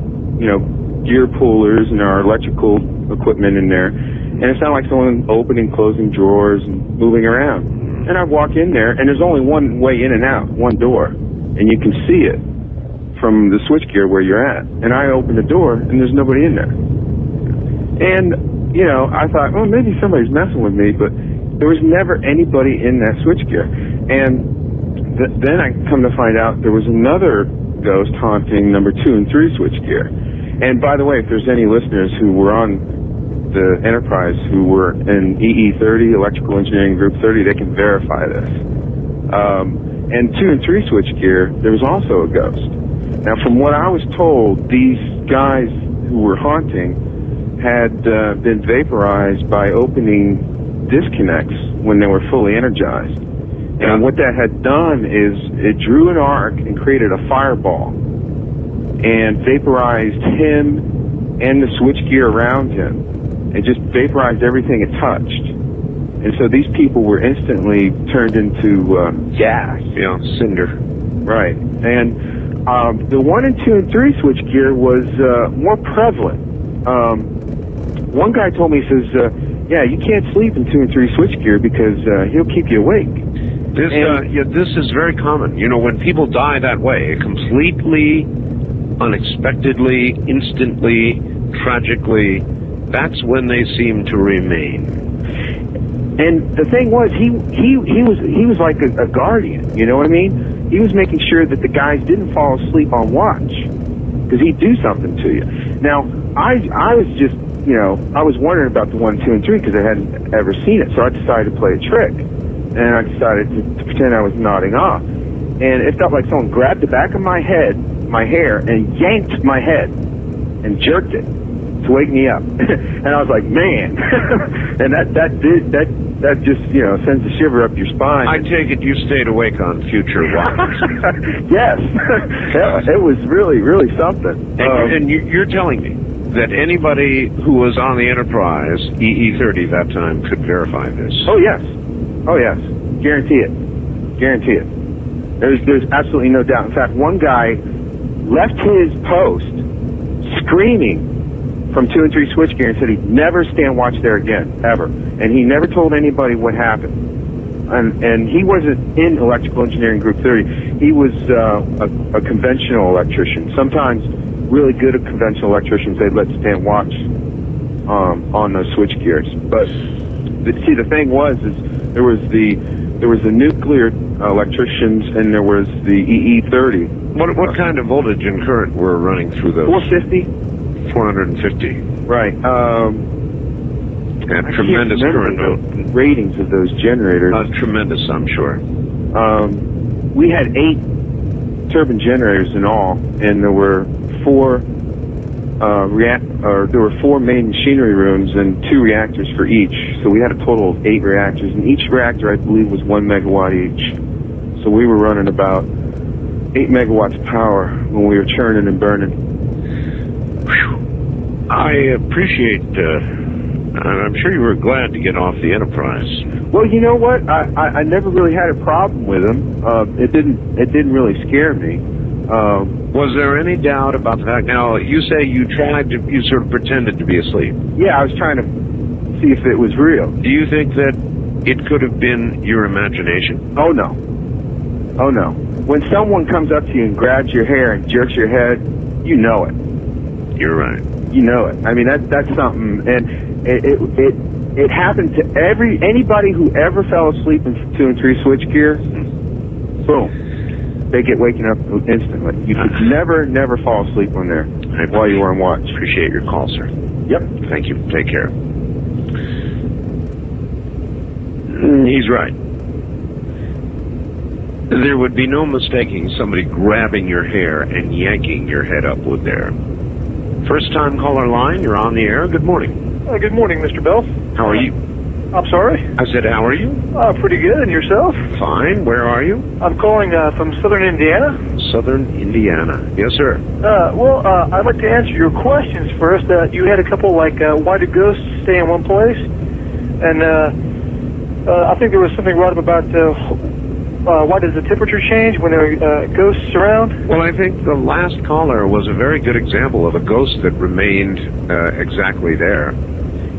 gear pullers and our electrical equipment in there, and it sounded like someone opening, closing drawers and moving around. And I walk in there, and there's only one way in and out, one door, and you can see it from the switchgear where you're at. And I open the door, and there's nobody in there. And I thought, well, maybe somebody's messing with me, but there was never anybody in that switchgear. And then I come to find out there was another ghost haunting number 2 and 3 switchgear. And by the way, if there's any listeners who were on the Enterprise who were in EE30, Electrical Engineering Group 30, they can verify this. And 2 and 3 switchgear, there was also a ghost. Now, from what I was told, these guys who were haunting had been vaporized by opening disconnects when they were fully energized. And what that had done is it drew an arc and created a fireball and vaporized him and the switchgear around him. It just vaporized everything it touched. And so these people were instantly turned into gas. Cinder. Right. And the 1 and 2 and 3 switchgear was more prevalent. One guy told me, he says, you can't sleep in 2 and 3 switchgear because he'll keep you awake. This is very common. When people die that way, completely, unexpectedly, instantly, tragically, that's when they seem to remain. And the thing was, he was like a guardian. You know what I mean? He was making sure that the guys didn't fall asleep on watch, because he'd do something to you. Now, I was just, I was wondering about the 1, 2, and 3 because I hadn't ever seen it, so I decided to play a trick. And I decided to pretend I was nodding off. And it felt like someone grabbed the back of my head, my hair, and yanked my head and jerked it to wake me up. And I was like, man. And that just, sends a shiver up your spine. I take it you stayed awake on future walks. Yes. It was really, really something. And you're telling me that anybody who was on the Enterprise, EE30 that time, could verify this? Oh, yes. Oh, yes. Guarantee it. Guarantee it. There's absolutely no doubt. In fact, one guy left his post screaming from 2 and 3 switchgear and said he'd never stand watch there again, ever. And he never told anybody what happened. And he wasn't in Electrical Engineering Group 30. He was a conventional electrician. Sometimes really good conventional electricians, they'd let stand watch on those switch gears. But the thing was there was the nuclear electricians and there was the EE30. What kind of voltage and current were running through those? 450. 450. Right. And tremendous current. The ratings of those generators. Tremendous, I'm sure. We had 8 turbine generators in all, and there were 4 main machinery rooms and 2 reactors for each. So we had a total of 8 reactors, and each reactor, I believe, was 1 megawatt each. So we were running about 8 megawatts of power when we were churning and burning. Whew. I appreciate. I'm sure you were glad to get off the Enterprise. Well, you know what? I never really had a problem with them. It didn't really scare me. Was there any doubt about the fact? Now, you say you sort of pretended to be asleep. Yeah, I was trying to see if it was real. Do you think that it could have been your imagination? Oh, no. Oh, no. When someone comes up to you and grabs your hair and jerks your head, you know it. You're right. You know it. I mean, that's something, and it happened to anybody who ever fell asleep in 2 and 3 switch gears. Boom, they get waking up instantly. You could never fall asleep on there while you were on watch. Appreciate your call, sir. Yep. Thank you. Take care. He's right. There would be no mistaking somebody grabbing your hair and yanking your head up, would there? First time caller line, you're on the air. Good morning. Good morning, Mr. Bell. How are you? I'm sorry? I said, how are you? Pretty good. And yourself? Fine. Where are you? I'm calling from southern Indiana. Southern Indiana. Yes, sir. Well, I'd like to answer your questions first. You had a couple like, why do ghosts stay in one place? And I think there was something right up about why does the temperature change when there are ghosts around? Well, I think the last caller was a very good example of a ghost that remained exactly there.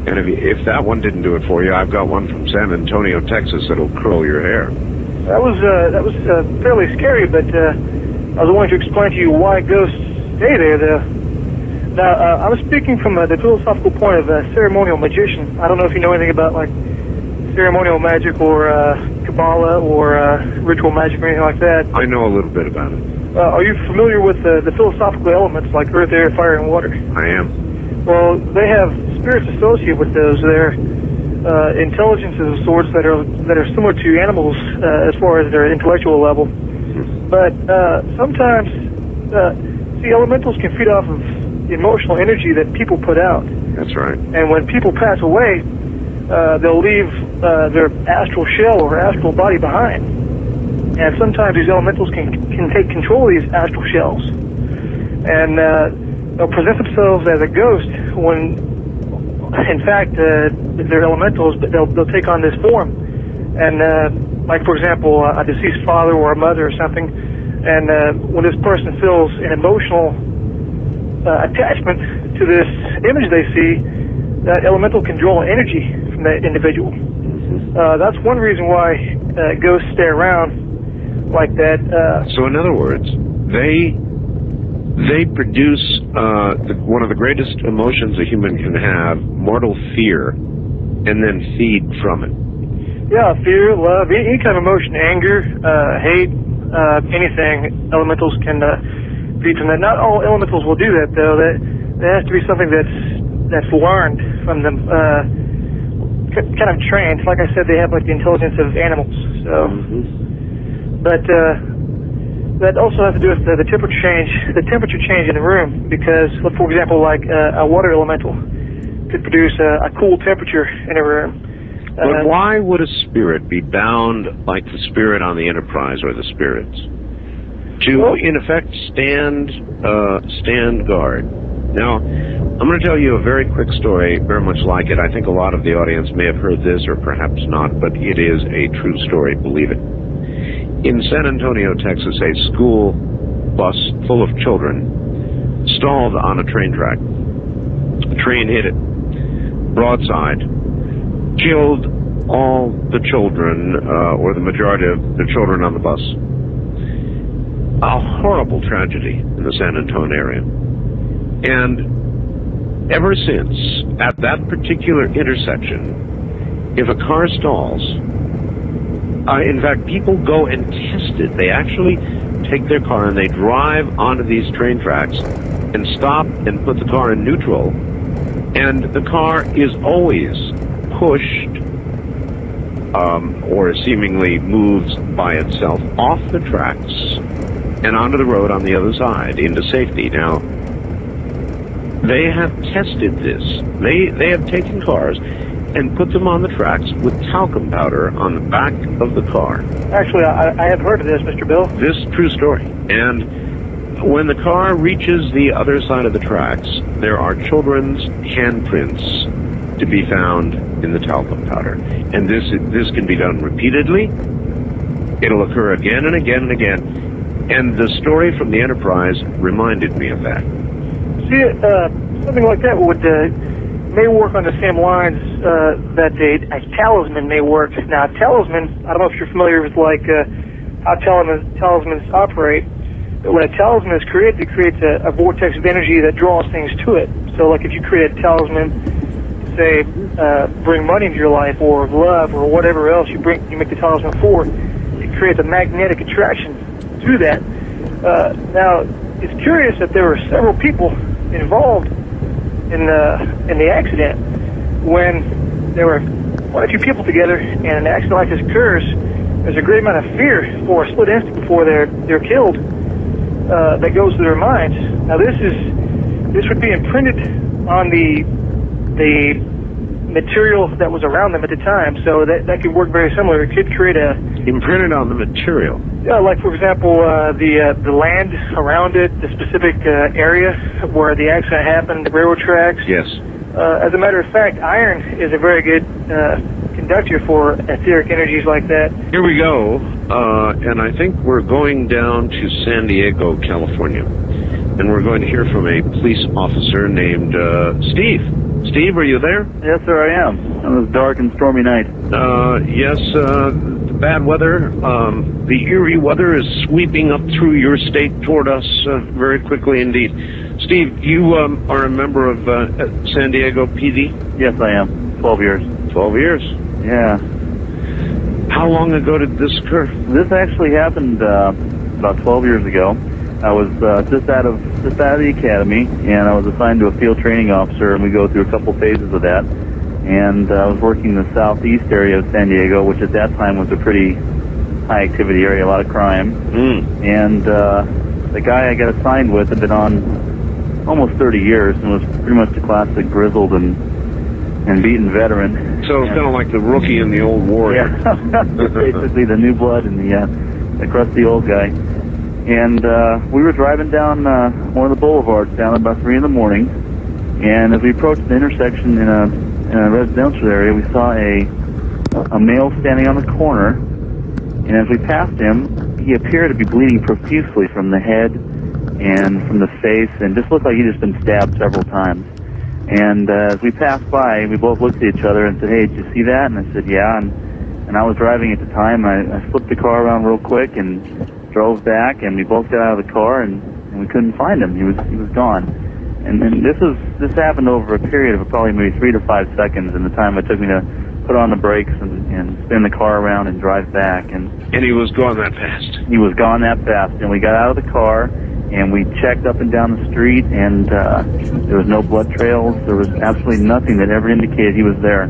And if that one didn't do it for you, I've got one from San Antonio, Texas, that'll curl your hair. That was fairly scary, but I was wanting to explain to you why ghosts stay there. Now, I was speaking from the philosophical point of a ceremonial magician. I don't know if you know anything about like ceremonial magic or Kabbalah or ritual magic or anything like that. I know a little bit about it. Are you familiar with the philosophical elements like earth, air, fire, and water? I am. Well, they have spirits associated with those. They're intelligences of sorts that are similar to animals as far as their intellectual level. But sometimes, see, elementals can feed off of the emotional energy that people put out. That's right. And when people pass away, they'll leave their astral shell or astral body behind. And sometimes these elementals can take control of these astral shells. And they'll present themselves as a ghost when, in fact, they're elementals, but they'll take on this form. And, like, for example, a deceased father or a mother or something, and when this person feels an emotional attachment to this image they see, that elemental can draw energy from that individual. That's one reason why ghosts stay around like that. So in other words, they produce one of the greatest emotions a human can have, mortal fear, and then feed from it. Yeah, fear, love, any kind of emotion, anger, hate, anything, elementals can feed from that. Not all elementals will do that, though. That has to be something that's learned from them, kind of trained. Like I said, they have like the intelligence of animals. So, but that also has to do with the temperature change. The temperature change in the room, because, for example, like a water elemental could produce a cool temperature in a room. But why would a spirit be bound like the spirit on the Enterprise or the spirits to, in effect, stand guard? Now, I'm going to tell you a very quick story, very much like it. I think a lot of the audience may have heard this or perhaps not, but it is a true story, believe it. In San Antonio, Texas, a school bus full of children stalled on a train track. The train hit it broadside, killed all the children, or the majority of the children on the bus. A horrible tragedy in the San Antonio area. And ever since, at that particular intersection, if a car stalls, in fact, people go and test it. They actually take their car and they drive onto these train tracks and stop and put the car in neutral, and the car is always pushed or seemingly moves by itself off the tracks and onto the road on the other side into safety. Now, they have tested this. They have taken cars and put them on the tracks with talcum powder on the back of the car. Actually, I have heard of this, Mr. Bill. This is true story. And when the car reaches the other side of the tracks, there are children's handprints to be found in the talcum powder. And this can be done repeatedly. It'll occur again and again and again. And the story from the Enterprise reminded me of that. See, something like that may work on the same lines that a talisman may work. Now, a talisman, I don't know if you're familiar with how talismans operate. But when a talisman is created, it creates a vortex of energy that draws things to it. So, like if you create a talisman, say, bring money into your life, or love, or whatever else you make the talisman for, it creates a magnetic attraction to that. Now, it's curious that there were several people involved in the accident. When there were one or two people together and an accident like this occurs, there's a great amount of fear for a split instant before they're killed that goes through their minds. Now, this would be imprinted on the material that was around them at the time, so that could work very similar. It could create imprinted on the material. Yeah, like for example, the land around it, the specific area where the accident happened, the railroad tracks. Yes. As a matter of fact, iron is a very good conductor for etheric energies like that. Here we go, and I think we're going down to San Diego, California, and we're going to hear from a police officer named Steve. Steve, are you there? Yes, sir, I am. On this dark and stormy night. Yes, the bad weather, the eerie weather is sweeping up through your state toward us very quickly indeed. Steve, you are a member of San Diego PD? Yes, I am. 12 years. 12 years? Yeah. How long ago did this occur? This actually happened about 12 years ago. I was just out of the academy, and I was assigned to a field training officer, and we go through a couple phases of that. And I was working in the southeast area of San Diego, which at that time was a pretty high activity area, a lot of crime. And the guy I got assigned with had been on almost 30 years and was pretty much the classic grizzled and beaten veteran. So it's kind of like the rookie in the old war. Yeah, basically the new blood and the crusty old guy. And we were driving down one of the boulevards down at about 3 in the morning, and as we approached the intersection in a residential area, we saw a male standing on the corner, and as we passed him, he appeared to be bleeding profusely from the head and from the face, and just looked like he'd just been stabbed several times. And as we passed by, we both looked at each other and said, "Hey, did you see that?" And I said, "Yeah." And I was driving at the time. I flipped the car around real quick and drove back, and we both got out of the car, and we couldn't find him. He was gone. And this happened over a period of probably maybe 3 to 5 seconds in the time it took me to put on the brakes and spin the car around and drive back. And he was gone that fast. He was gone that fast. And we got out of the car, and we checked up and down the street, and there was no blood trails. There was absolutely nothing that ever indicated he was there.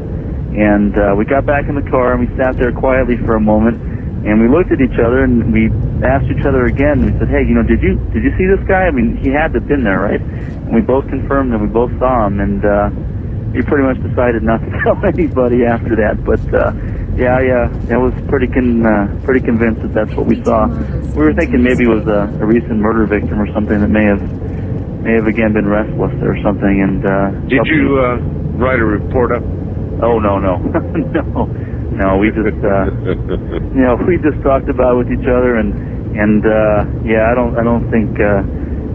And we got back in the car, and we sat there quietly for a moment, and we looked at each other, and we asked each other again. We said, "Hey, did you see this guy? I mean, he had to have been there, right?" And we both confirmed that we both saw him, and we pretty much decided not to tell anybody after that. But I was pretty convinced that that's what we saw. We were thinking maybe it was a recent murder victim or something that may have again been restless or something. And did you write a report up? Oh no. No, we just we just talked about it with each other, and I don't think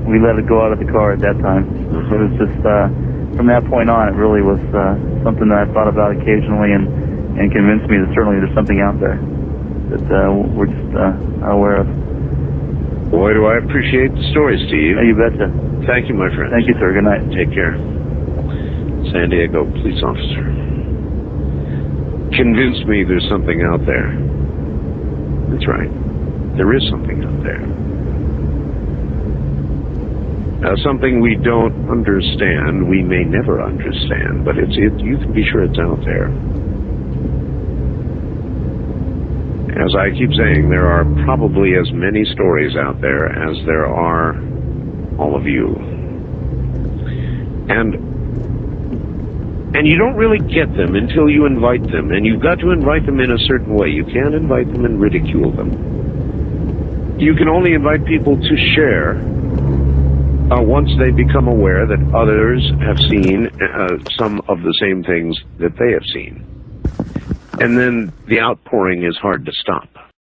we let it go out of the car at that time. It was just from that point on, it really was something that I thought about occasionally, and convinced me that certainly there's something out there that we're just not aware of. Boy, do I appreciate the story, Steve. Yeah, you betcha. Thank you, my friend. Thank you, sir. Good night. Take care. San Diego police officer, convinced me there's something out there. That's right. There is something out there. Something we don't understand, we may never understand, but you can be sure it's out there. As I keep saying, there are probably as many stories out there as there are all of you. And you don't really get them until you invite them, and you've got to invite them in a certain way. You can't invite them and ridicule them. You can only invite people to share once they become aware that others have seen some of the same things that they have seen. And then the outpouring is hard to stop.